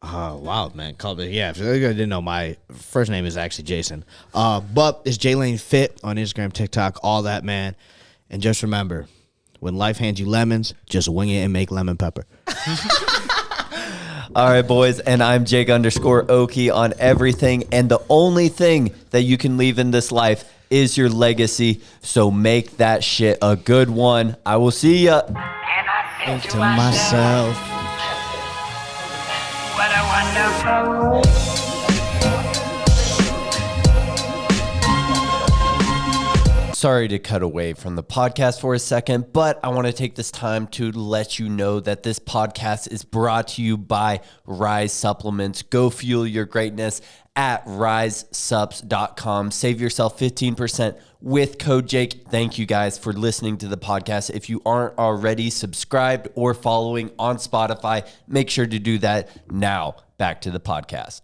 Oh, wow, man. Yeah, if you didn't know, my first name is actually Jason. But it's Jaylanefit on Instagram, TikTok, all that, man. And just remember, when life hands you lemons, just wing it and make lemon pepper. All right, boys, and I'm Jake_Oelke on everything. And the only thing that you can leave in this life is your legacy. So make that shit a good one. I will see ya. And I think To myself. what a wonderful world. Sorry to cut away from the podcast for a second, but I want to take this time to let you know that this podcast is brought to you by Rise Supplements. Go fuel your greatness at risesups.com. Save yourself 15% with code Jake. Thank you guys for listening to the podcast. If you aren't already subscribed or following on Spotify, make sure to do that now. Back to the podcast.